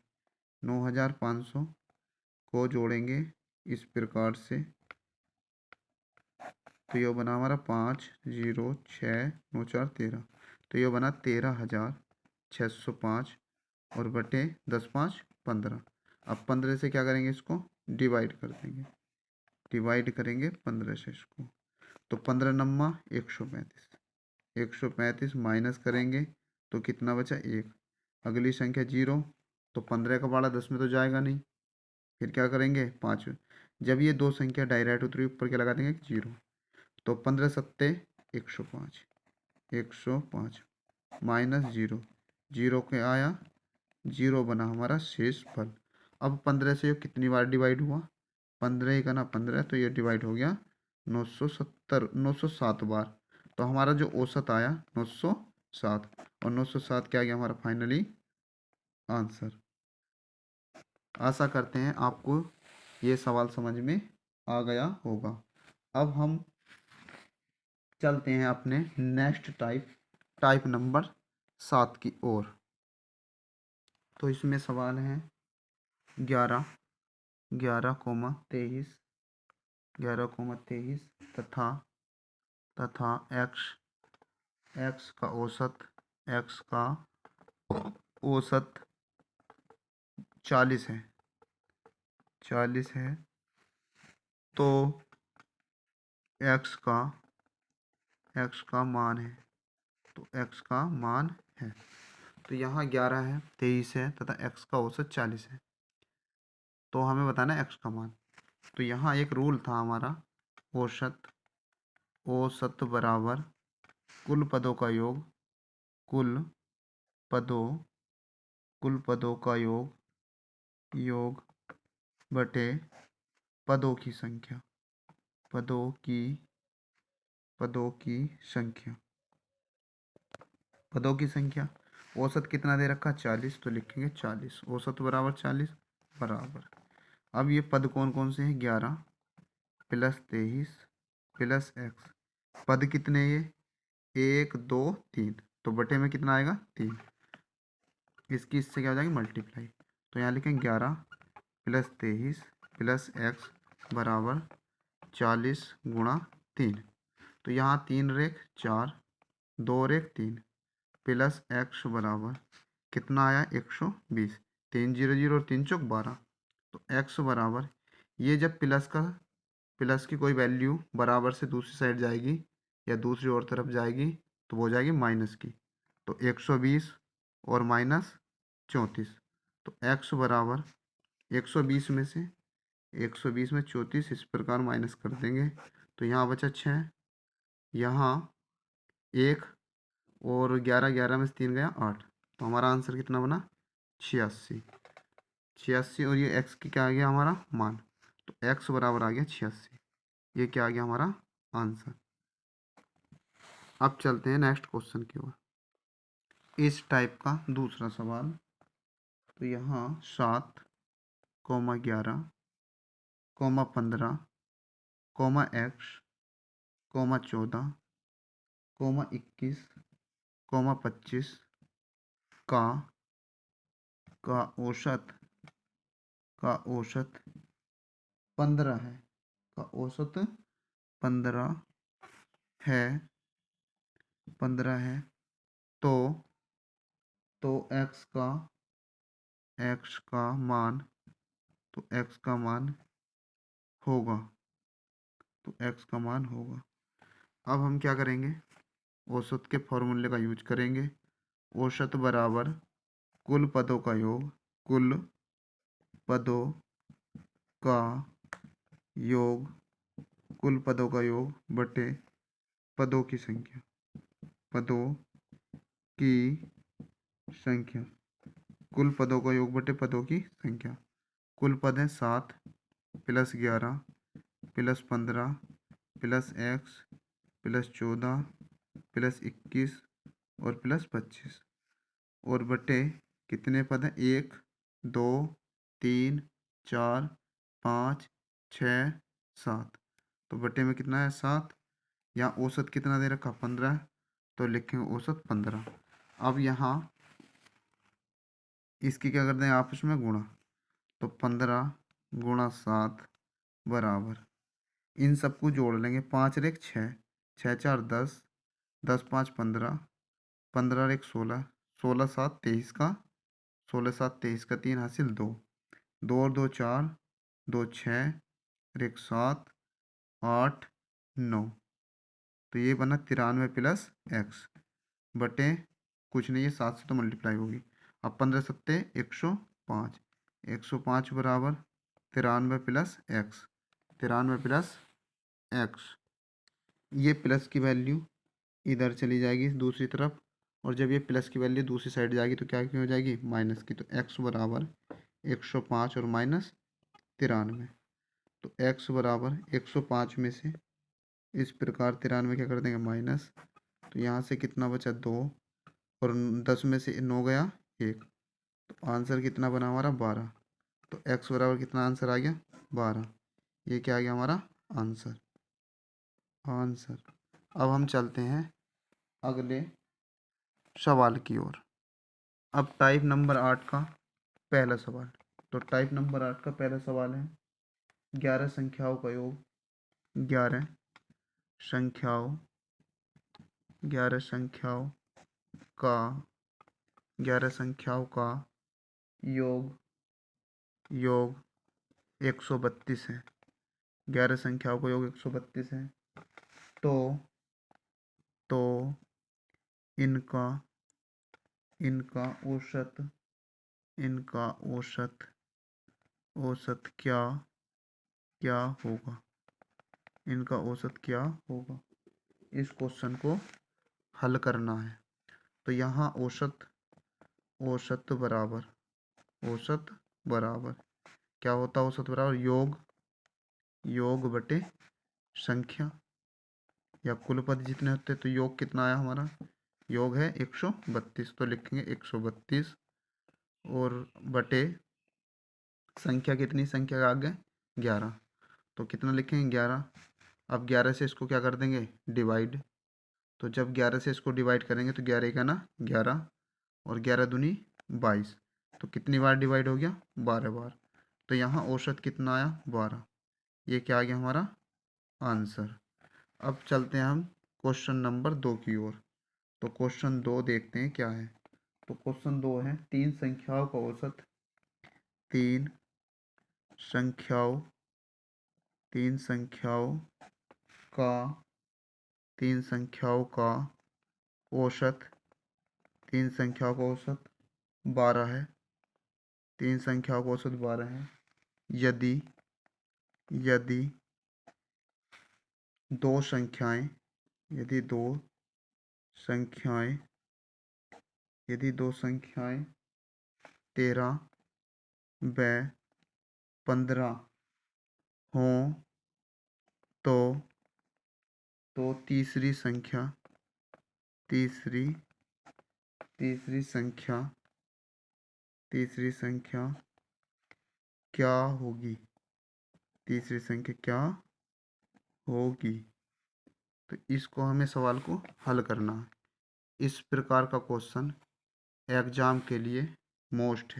9,500 को जोड़ेंगे इस प्रकार से, तो ये बना हमारा 5,0,6,9,4,13, तो ये बना 13,605 और बटे 10 5 15। अब 15 से क्या करेंगे, इसको डिवाइड कर देंगे, डिवाइड करेंगे 15 से इसको, तो 15 नम्मा 135, 135 माइनस करेंगे तो कितना बचा 1, अगली संख्या 0, तो 15 का बाड़ा 10 में तो जाएगा नहीं, फिर क्या करेंगे 5, जब ये दो संख्या डायरेक्ट उतरी ऊपर क्या लगा देंगे 0, तो 15 सत्ते 105 माइनस 0, 0 के आया 0 बना हमारा शेष फल। अब 15 से ये कितनी बार डिवाइड हुआ, 15 ही का ना 15, तो ये डिवाइड हो गया 907 बार, तो हमारा जो औसत आया 907, और 907 क्या आ गया हमारा फाइनली आंसर। आशा करते हैं आपको ये सवाल समझ में आ गया होगा। अब हम चलते हैं अपने नेक्स्ट टाइप नंबर 7 की ओर। तो इसमें सवाल है 11,23 तथा एक्स का औसत 40 है, तो एक्स का मान है, तो एक्स का मान है, तो यहाँ 11 है 23 है तथा एक्स का औसत 40 है, तो हमें बताना है एक्स का मान। तो यहाँ एक रूल था हमारा, औसत बराबर कुल पदों का योग, कुल पदों का योग बटे पदों की संख्या, पदों की संख्या। औसत कितना दे रखा 40, तो लिखेंगे 40, औसत बराबर 40 बराबर। अब ये पद कौन कौन से हैं, 11 प्लस 23 प्लस एक्स, पद कितने ये 1 2 3, तो बटे में कितना आएगा 3, इसकी इससे क्या हो जाएगी मल्टीप्लाई, तो यहाँ लिखेंगे 11 प्लस 23 प्लस एक्स बराबर 40 गुणा 3, तो यहाँ 3 रेख 4 2 रेख 3 प्लस एक्स बराबर कितना आया 120, 3 0 0 और 3 चौक 12, तो एक्स बराबर ये जब प्लस की कोई वैल्यू बराबर से दूसरी साइड जाएगी या दूसरी ओर तरफ जाएगी तो वो हो जाएगी माइनस की, तो 120 और माइनस 34, तो एक्स बराबर 120 में से 34 इस प्रकार माइनस कर देंगे, तो यहाँ बचा 6, यहाँ 1 और 11 में से 3 गया 8, तो हमारा आंसर कितना बना 86, और ये एक्स की क्या आ गया हमारा मान, तो एक्स बराबर आ गया 86, ये क्या आ गया हमारा आंसर। अब चलते हैं नेक्स्ट क्वेश्चन की ओर। इस टाइप का दूसरा सवाल। तो यहाँ 7, 11, 15, x, 14, 21, 25 का का औसत का औसत 15 है। का औसत 15 है 15 है। तो x का मान x का मान होगा। x का मान होगा। अब हम क्या करेंगे, औसत के फॉर्मूले का यूज करेंगे। औसत बराबर कुल पदों का योग, कुल पदों का योग, कुल पदों का योग बटे पदों की संख्या, पदों की संख्या, कुल पदों का योग बटे पदों की संख्या। कुल पद है 7 + 11 + 15 + x + 14 + 21 और +25 और बटे कितने पद हैं, 1, 2, 3, 4, 5, 6, 7। तो बटे में कितना है 7। यहाँ औसत कितना दे रखा 15, तो लिखेंगे औसत 15। अब यहाँ इसकी क्या करते हैं आपस में गुणा। तो 15 × 7 बराबर, इन सबको जोड़ लेंगे। 5 और 1 6, 6 4 10, 10 5 15, 15 और 1 16, 16 7 23 का 16 7 23 का 3 हासिल 2, 2 और 2 4, 2 6 और 1 7, 8 9। तो ये बना 93 + x बटे कुछ नहीं है 7 से तो मल्टीप्लाई होगी। अब 15 सत्ते 105, 105 बराबर 93 + x, 93 + x। ये प्लस की वैल्यू इधर चली जाएगी दूसरी तरफ, और जब ये प्लस की वैल्यू दूसरी साइड जाएगी तो क्या हो जाएगी माइनस की। तो x बराबर 105 और माइनस 93। तो x बराबर 105 में से इस प्रकार 93 क्या कर देंगे माइनस। तो यहाँ से कितना बचा 2 और 10 में से 9 गया 1। तो आंसर कितना बना हमारा 12। तो x बराबर कितना आंसर आ गया 12। ये क्या आ गया हमारा आंसर। अब हम चलते हैं अगले सवाल की ओर। अब टाइप नंबर 8 का पहला सवाल। तो टाइप नंबर 8 का पहला सवाल है 11 संख्याओं का योग, 11 संख्याओं 11 संख्याओं का 11 संख्याओं का योग 132 है। 11 संख्याओं का योग 132 है। तो इनका इनका औसत इनका औसत औसत क्या क्या होगा। इनका औसत क्या होगा, इस क्वेश्चन को हल करना है। तो यहाँ औसत बराबर क्या होता है, औसत बराबर योग बटे संख्या या कुल पद जितने होते हैं। तो योग कितना आया हमारा, योग है 132, तो लिखेंगे 132 और बटे संख्या कितनी, संख्या का आगे 11, तो कितना लिखेंगे 11। अब 11 से इसको क्या कर देंगे डिवाइड। तो जब 11 से इसको डिवाइड करेंगे तो 11 का ना 11 और 11 दूनी 22। तो कितनी बार डिवाइड हो गया 12 बार। तो यहाँ औसत कितना आया 12। ये क्या आ गया हमारा आंसर। अब चलते हैं हम क्वेश्चन नंबर 2 की ओर। तो क्वेश्चन 2 देखते हैं क्या है। तो क्वेश्चन 2 है तीन संख्याओं का औसत, तीन संख्याओं तीन संख्याओं का तीन संख्याओं का औसत 12 है। तीन संख्याओं का औसत 12 है। यदि यदि दो संख्याएं यदि दो संख्याएं यदि दो संख्याएं 13 व 15 हों तो तीसरी संख्या तीसरी तीसरी संख्या तीसरी संख्या क्या होगी? तीसरी संख्या क्या होगी? तो इसको हमें सवाल को हल करना है। इस प्रकार का क्वेश्चन एग्जाम के लिए मोस्ट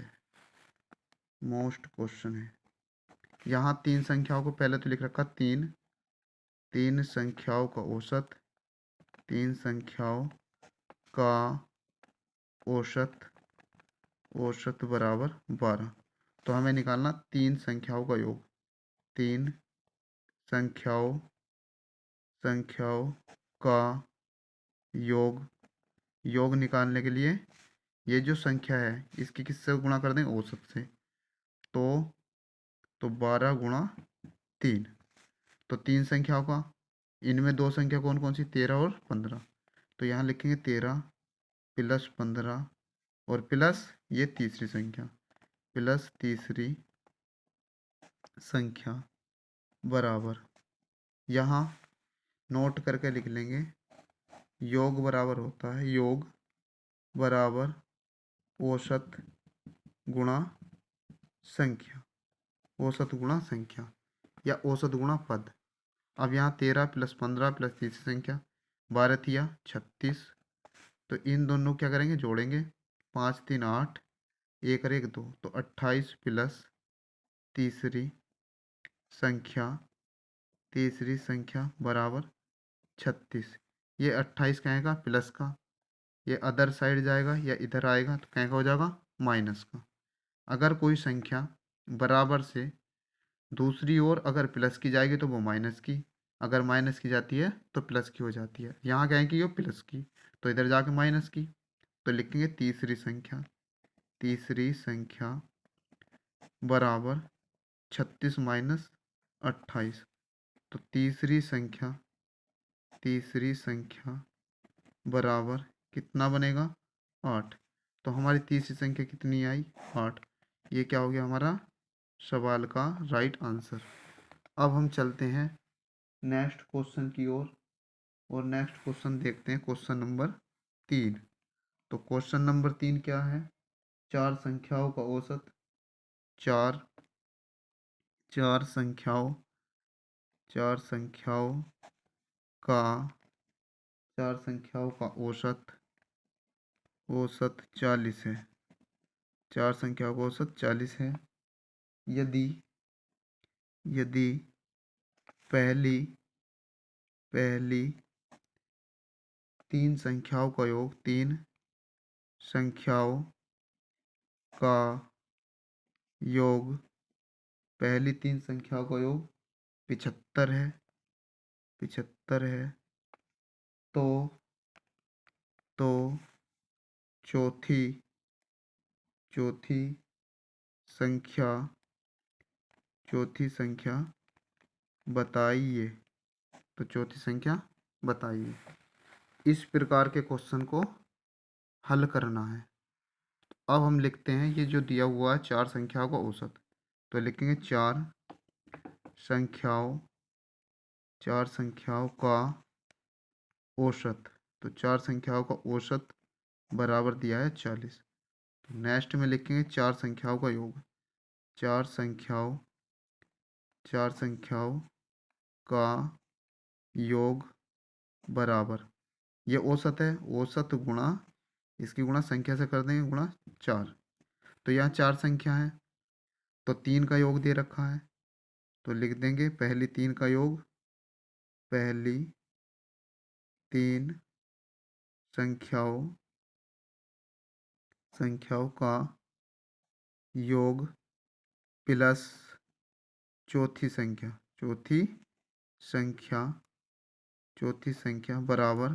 क्वेश्चन है। यहाँ तीन संख्याओं को पहले तो लिख रखा तीन संख्याओं का औसत, तीन संख्याओं का औसत बराबर 12। तो हमें निकालना तीन संख्याओं का योग, तीन संख्याओं का योग निकालने के लिए ये जो संख्या है इसकी किससे गुणा कर दें? औसत से। तो 12 गुणा 3। तो तीन संख्याओं का, इनमें दो संख्या कौन कौन सी? 13 और 15। तो यहाँ लिखेंगे 13 प्लस 15 और प्लस ये तीसरी संख्या, प्लस तीसरी संख्या बराबर, यहाँ नोट करके लिख लेंगे, योग बराबर होता है, योग बराबर औसत गुणा संख्या, औसत गुणा संख्या या औसत गुणा पद। अब यहाँ 13 प्लस 15 प्लस तीसरी संख्या 12 थिया 36। तो इन दोनों क्या करेंगे? जोड़ेंगे। 5 3 8, 1 और 1 2, तो 28 प्लस तीसरी संख्या बराबर 36। ये 28 कहाँ का? प्लस का। ये अदर साइड जाएगा या इधर आएगा तो कहाँ का हो जाएगा? माइनस का। अगर कोई संख्या बराबर से दूसरी ओर अगर प्लस की जाएगी तो वो माइनस की, अगर माइनस की जाती है तो प्लस की हो जाती है। यहाँ क्या है कि ये प्लस की, तो इधर जाके माइनस की। तो लिखेंगे तीसरी संख्या बराबर 36 माइनस 28। तो तीसरी संख्या बराबर कितना बनेगा? 8। तो हमारी तीसरी संख्या कितनी आई? 8। ये क्या हो गया हमारा सवाल का राइट आंसर। अब हम चलते हैं नेक्स्ट क्वेश्चन की ओर और नेक्स्ट क्वेश्चन देखते हैं, क्वेश्चन नंबर 3। तो क्वेश्चन नंबर 3 क्या है? चार संख्याओं का औसत, चार संख्याओं का औसत 40 है। चार संख्याओं का औसत 40 है। यदि पहली तीन संख्याओं का योग, तीन संख्याओं का योग, पहली तीन संख्याओं का योग 75 है, तो चौथी संख्या बताइए। तो चौथी संख्या बताइए। इस प्रकार के क्वेश्चन को हल करना है। अब हम लिखते हैं ये जो दिया हुआ है चार संख्याओं का औसत, तो लिखेंगे चार संख्याओं का औसत। तो चार संख्याओं का औसत बराबर दिया है 40। तो नेक्स्ट में लिखेंगे चार संख्याओं का योग, चार संख्याओं का योग बराबर, ये औसत है, औसत गुणा इसकी गुणा संख्या से कर देंगे, गुणा 4। तो यहाँ चार संख्या है तो तीन का योग दे रखा है, तो लिख देंगे पहली तीन का योग, पहली तीन संख्याओं का योग प्लस चौथी संख्या बराबर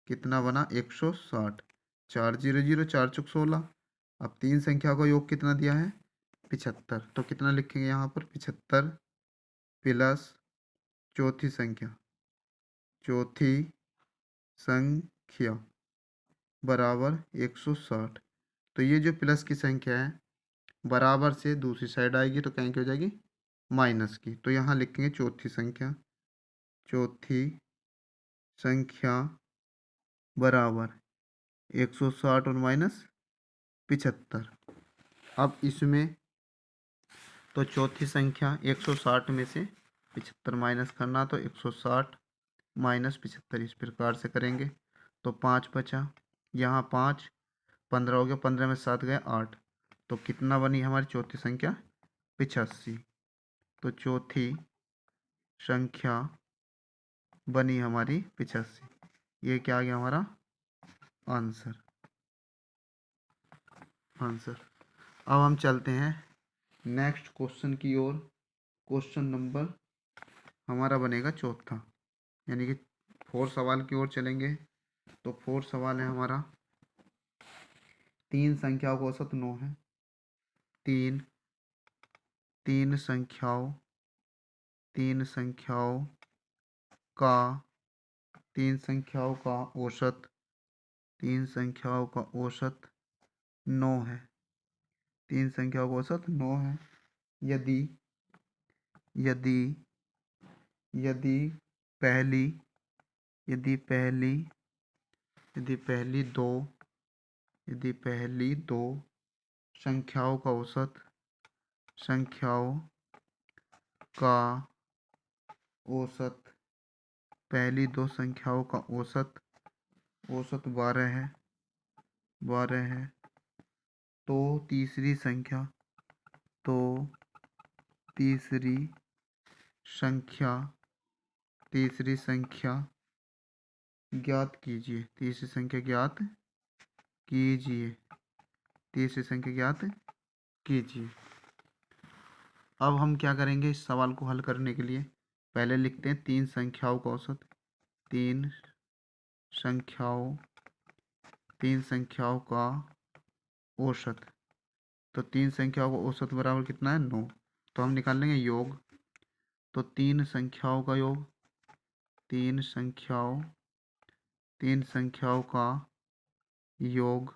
कितना बना? 160। 4 0 0 4 चौक 16। अब तीन संख्या का योग कितना दिया है? 75। तो कितना लिखेंगे यहाँ पर? 75 प्लस चौथी संख्या बराबर 160। तो ये जो प्लस की संख्या है बराबर से दूसरी साइड आएगी तो कहीं की हो जाएगी? माइनस की। तो यहाँ लिखेंगे चौथी संख्या चौथी संख्या बराबर 160 और माइनस 75। अब इसमें तो चौथी संख्या 160 में से 75 माइनस करना, तो 160 माइनस 75 इस प्रकार से करेंगे। तो 5 बचा, यहाँ 5, 15 हो गया, 15 में 7 गए 8। तो कितना बनी हमारी चौथी संख्या? 85। तो चौथी संख्या बनी हमारी 85। ये क्या आ गया हमारा आंसर। अब हम चलते हैं नेक्स्ट क्वेश्चन की ओर। क्वेश्चन नंबर हमारा बनेगा चौथा, यानी कि 4 सवाल की ओर चलेंगे। तो 4 सवाल है हमारा। 3 संख्याओं का औसत 9 है। तीन तीन संख्याओं तीन संख्याओं का तीन संख्याओं का औसत 9 है। 3 संख्याओं का औसत 9 है। यदि यदि यदि पहली यदि पहली यदि पहली दो यदि पहली दो संख्याओं का औसत पहली दो संख्याओं का औसत 12 है, तो तीसरी संख्या ज्ञात कीजिए। तीसरी संख्या ज्ञात कीजिए। अब हम क्या करेंगे इस सवाल को हल करने के लिए? पहले लिखते हैं 3 संख्याओं का औसत। 3 संख्याओं का औसत। तो 3 संख्याओं का औसत बराबर कितना है? 9। तो हम निकाल लेंगे योग। तो 3 संख्याओं का योग, 3 संख्याओं का योग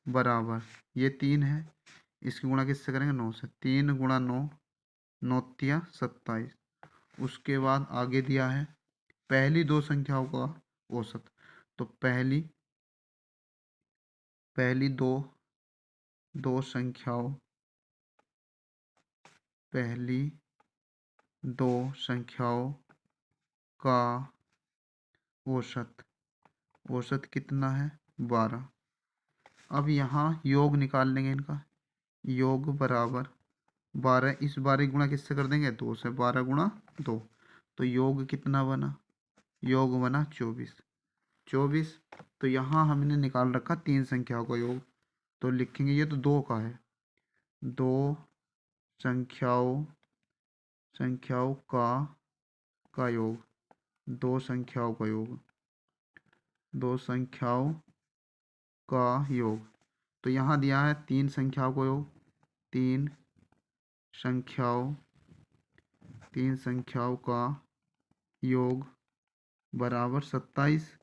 बराबर, ये 3 है, इसकी गुणा किससे करेंगे? 9 से। 3 गुणा 9, 9 तिया 27। उसके बाद आगे दिया है पहली दो संख्याओं का औसत। तो पहली दो संख्याओं का औसत कितना है? 12। अब यहाँ योग निकाल लेंगे इनका। योग बराबर 12, इस 12 गुणा किससे कर देंगे? 2 से। 12 गुणा 2, तो योग कितना बना? योग बना 24। तो यहाँ हमने निकाल रखा 3 संख्याओं का योग, तो लिखेंगे ये तो 2 का है। 2 संख्याओं का योग, 2 संख्याओं का योग, 2 संख्याओं का योग। तो यहाँ दिया है 3 संख्याओं का योग। 3 संख्याओं का योग बराबर 27।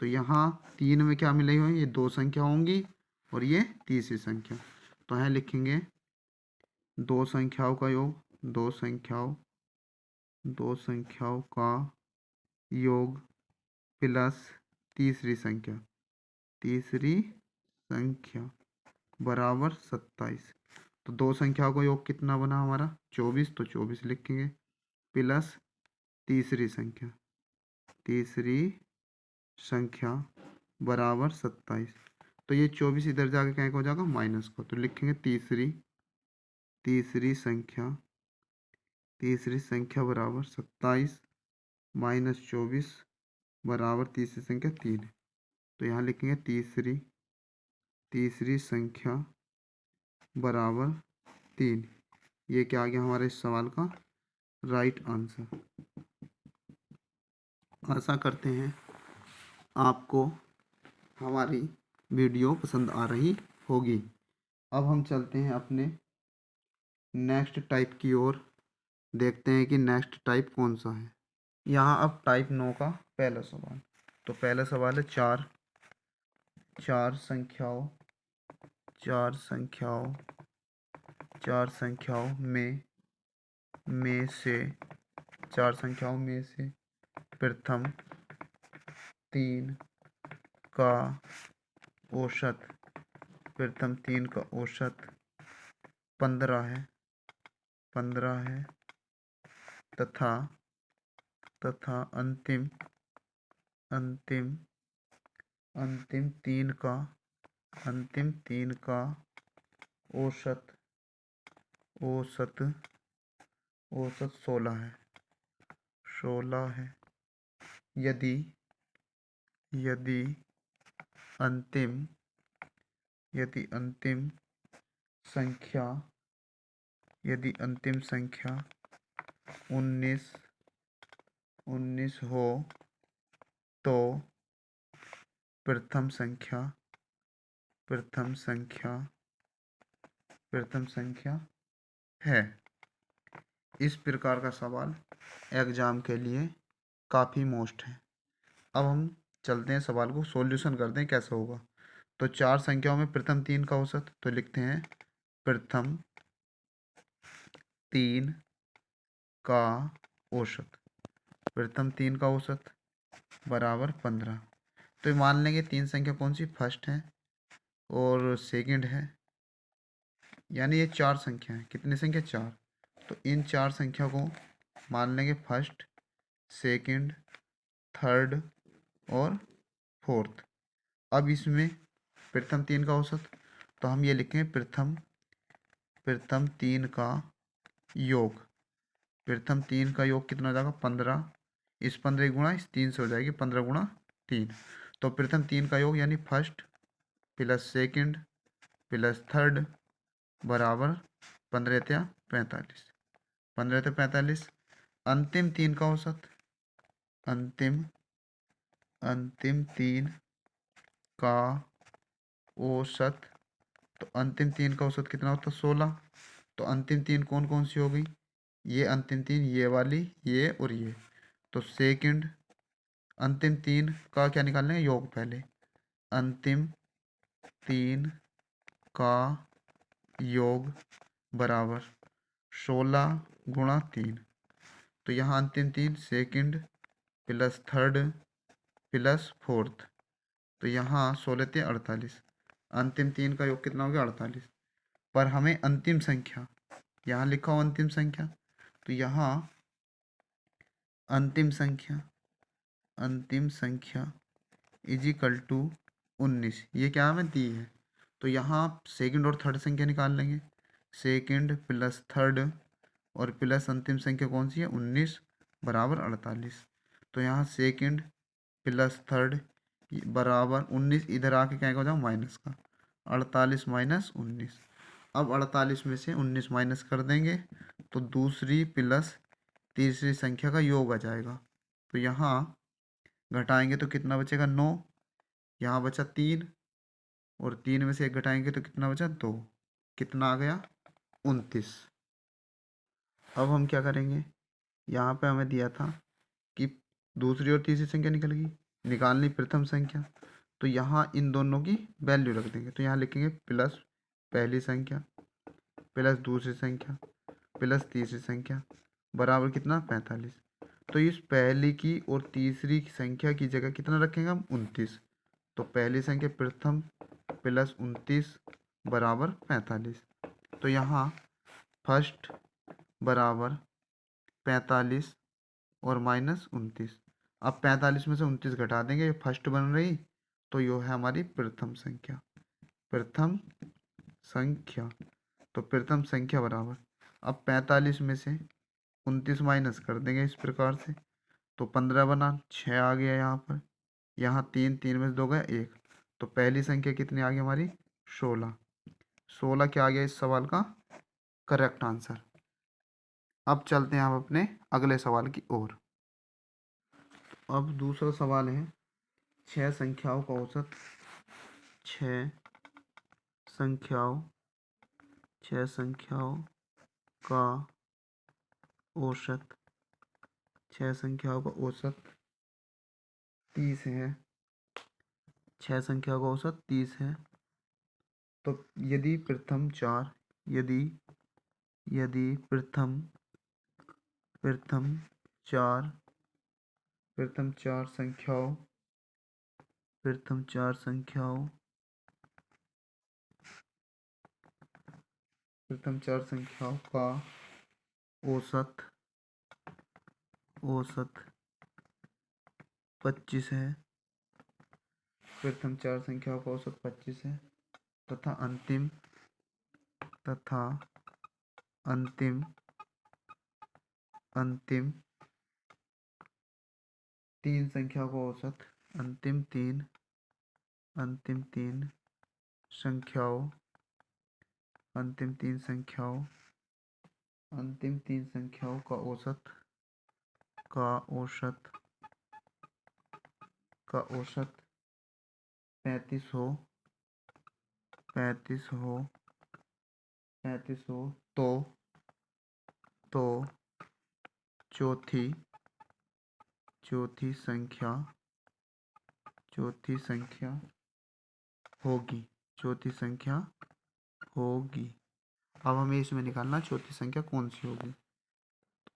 तो यहाँ 3 में क्या मिलेगी हुई? ये 2 संख्या होंगी और ये तीसरी संख्या। तो यहाँ लिखेंगे 2 संख्याओं का योग, 2 संख्याओं का योग प्लस तीसरी संख्या बराबर 27। तो 2 संख्याओं का योग कितना बना हमारा? 24। तो 24 लिखेंगे प्लस तीसरी संख्या बराबर 27। तो ये 24 इधर जाके क्या हो जाएगा? माइनस को। तो लिखेंगे तीसरी संख्या बराबर 27 माइनस 24 बराबर तीसरी संख्या 3 है। तो यहाँ लिखेंगे तीसरी संख्या बराबर 3। ये क्या आ गया हमारे इस सवाल का राइट आंसर। आशा करते हैं आपको हमारी वीडियो पसंद आ रही होगी। अब हम चलते हैं अपने नेक्स्ट टाइप की ओर, देखते हैं कि नेक्स्ट टाइप कौन सा है। यहाँ अब टाइप 9 का पहला सवाल। तो पहला सवाल है चार संख्याओं में से प्रथम 3 का औसत, प्रथम 3 का औसत 15 है, 15 है, तथा अंतिम अंतिम अंतिम 3 का औसत औसत औसत 16 है, 16 है। यदि यदि अंतिम संख्या 19 हो तो प्रथम संख्या है। इस प्रकार का सवाल एग्जाम के लिए काफ़ी मोस्ट है। अब हम चलते हैं, सवाल को सॉल्यूशन करते हैं कैसे होगा। तो 4 संख्याओं में प्रथम 3 का औसत, तो लिखते हैं प्रथम 3 का औसत, प्रथम 3 का औसत बराबर 15। तो मान लेंगे 3 संख्या कौन सी, फर्स्ट है और सेकंड है, यानी ये 4 संख्या है। कितनी संख्या, 4। तो इन 4 संख्या को मान लेंगे फर्स्ट, सेकंड, थर्ड और फोर्थ। अब इसमें प्रथम 3 का औसत, तो हम ये लिखें प्रथम 3 का योग। प्रथम 3 का योग कितना हो जाएगा, 15। इस 15 गुणा इस 3 से हो जाएगी 15 गुणा 3। तो प्रथम 3 का योग यानी first plus second plus third बराबर 15 या 45, 15 या 45। अंतिम 3 का औसत, अंतिम 3 का औसत, तो अंतिम 3 का औसत कितना होता है, 16। तो अंतिम 3 कौन कौन सी हो गई, ये अंतिम 3, ये वाली, ये और ये। तो सेकंड अंतिम 3 का क्या निकालना है, योग पहले। अंतिम 3 का योग बराबर 16 गुणा 3। तो यहाँ अंतिम 3 second plus third plus fourth, तो यहाँ 16 48। अंतिम 3 का योग कितना हो गया, 48। पर हमें अंतिम संख्या, यहाँ लिखा हो अंतिम संख्या, तो यहाँ अंतिम संख्या इज इक्वल टू 19, ये क्या हमें दी है। तो यहाँ सेकंड और थर्ड संख्या निकाल लेंगे। सेकंड प्लस थर्ड और प्लस अंतिम संख्या कौन सी है, 19 बराबर 48। तो यहाँ सेकंड प्लस थर्ड बराबर 19, इधर आके क्या हो जाए माइनस का, 48 माइनस 19। अब 48 में से 19 माइनस कर देंगे तो दूसरी प्लस तीसरी संख्या का योग आ जाएगा। तो यहाँ घटाएंगे तो कितना बचेगा, 9। यहाँ बचा 3 और 3 में से 1 घटाएंगे तो कितना बचा, 2। कितना आ गया, 29। अब हम क्या करेंगे, यहाँ पे हमें दिया था कि दूसरी और तीसरी संख्या निकालनी प्रथम संख्या। तो यहाँ इन दोनों की वैल्यू रख देंगे। तो यहाँ लिखेंगे प्लस पहली संख्या प्लस दूसरी संख्या प्लस तीसरी संख्या बराबर कितना, 45। तो इस पहली की और तीसरी संख्या की जगह कितना रखेंगे हम, 29। तो पहली संख्या प्रथम प्लस 29 बराबर 45। तो यहाँ फर्स्ट बराबर 45 और माइनस 29। अब 45 में से 29 घटा देंगे, ये फर्स्ट बन रही, तो ये है हमारी प्रथम संख्या। तो प्रथम संख्या बराबर, अब 45 में से 29 माइनस कर देंगे इस प्रकार से, तो 15 बना, 6 आ गया यहाँ पर। यहाँ 3, 3 में से 2 गया 1। तो पहली संख्या कितनी आ गई हमारी, 16। 16 क्या आ गया इस सवाल का करेक्ट आंसर। अब चलते हैं हम अपने अगले सवाल की ओर। अब दूसरा सवाल है 6 संख्याओं का औसत, 6 संख्याओं का औसत, 6 संख्याओं का औसत 30 है, 6 संख्याओं का औसत 30 है। तो यदि प्रथम 4 यदि प्रथम 4 प्रथम चार संख्याओं प्रथम चार संख्याओं प्रथम चार संख्याओं का औसत 25 है। प्रथम चार संख्याओं का औसत 25 है तथा अंतिम अंतिम तीन संख्याओं का औसत अंतिम तीन संख्याओं अंतिम तीन संख्याओं अंतिम तीन संख्याओं का औसत 35 हो 35 हो तो चौथी संख्या होगी। अब हमें इसमें निकालना चौथी संख्या कौन सी होगी।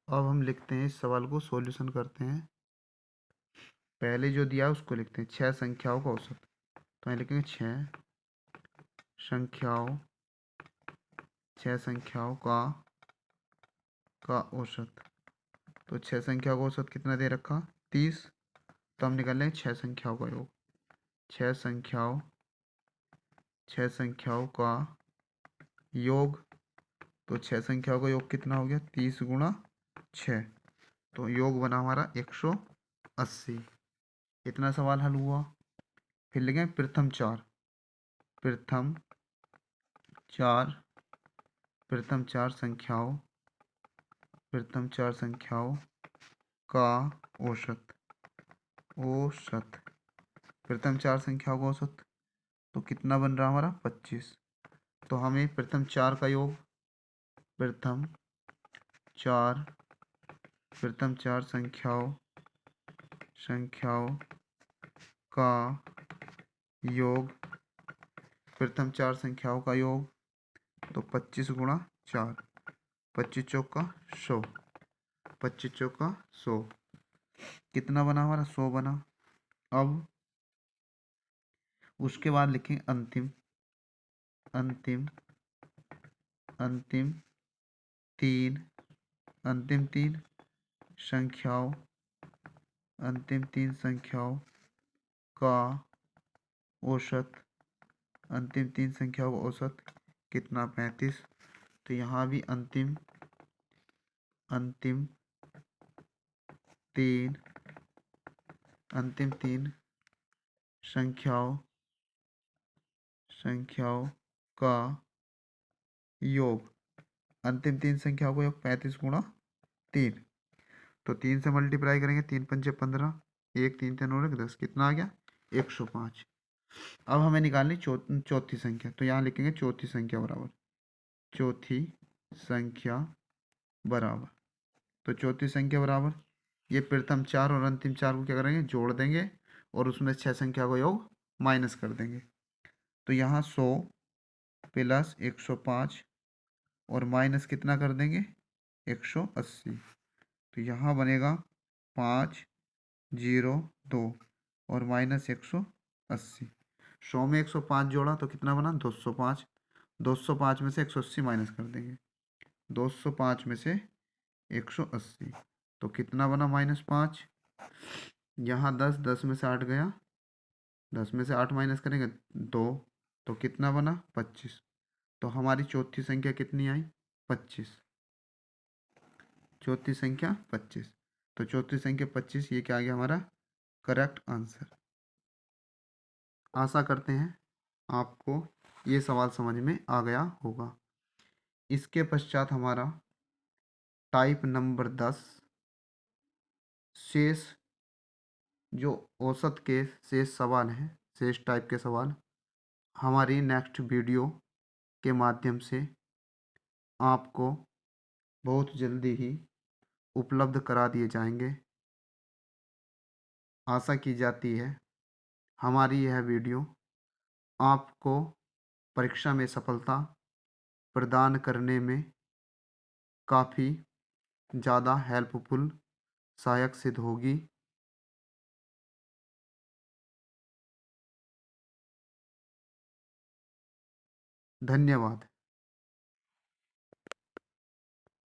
अब हम लिखते हैं, इस सवाल को सॉल्यूशन करते हैं। पहले जो दिया उसको लिखते हैं 6 संख्याओं का औसत, तो यहाँ लिखेंगे 6 संख्याओं का औसत। तो 6 संख्याओं का औसत कितना दे रखा 30, तो हम निकाल लेंगे 6 संख्याओं का योग। 6 संख्याओं का योग, तो 6 संख्याओं का योग कितना हो गया 30 गुणा 6, तो योग बना हमारा 180। इतना सवाल हल हुआ। फिर लिखेंगे प्रथम चार संख्याओं का औसत प्रथम चार संख्याओं का औसत तो कितना बन रहा हमारा 25। तो हमें प्रथम चार का योग प्रथम चार संख्याओं का योग प्रथम चार संख्याओं का योग, तो 25 गुणा 4, 25 चौका 100, 25 चौका 100 कितना बना हमारा 100 बना। अब उसके बाद लिखें अंतिम तीन संख्याओं का औसत कितना 35। तो यहाँ भी अंतिम तीन संख्याओं का योग, अंतिम तीन संख्याओं का योग 35 गुणा 3, तो 3 से मल्टीप्लाई करेंगे 3 पंचे 15, 1 3 3 और 10, कितना आ गया 105। अब हमें निकालनी चौथी संख्या, तो यहाँ लिखेंगे चौथी संख्या बराबर तो चौथी संख्या बराबर ये प्रथम चार और अंतिम चार को क्या करेंगे जोड़ देंगे और उसमें 6 संख्या को योग माइनस कर देंगे। तो यहाँ 100 प्लस 105 और माइनस कितना कर देंगे 180, तो यहाँ बनेगा 502 और माइनस 180। 100 में 105 जोड़ा तो कितना बना 205, 205 में से 180 माइनस कर देंगे, 205 में से 180 तो कितना बना -5। यहाँ 10 में से 8 गया, 10 में से 8 माइनस करेंगे 2, तो कितना बना 25। तो हमारी चौथी संख्या कितनी आई 25, चौथी संख्या 25। तो चौथी संख्या 25 ये क्या आ गया हमारा करेक्ट आंसर। आशा करते हैं आपको ये सवाल समझ में आ गया होगा। इसके पश्चात हमारा टाइप नंबर 10 शेष जो औसत के शेष सवाल हैं, शेष टाइप के सवाल हमारी नेक्स्ट वीडियो के माध्यम से आपको बहुत जल्दी ही उपलब्ध करा दिए जाएंगे। आशा की जाती है हमारी यह वीडियो आपको परीक्षा में सफलता प्रदान करने में काफ़ी ज़्यादा हेल्पफुल सहायक सिद्ध होगी। धन्यवाद।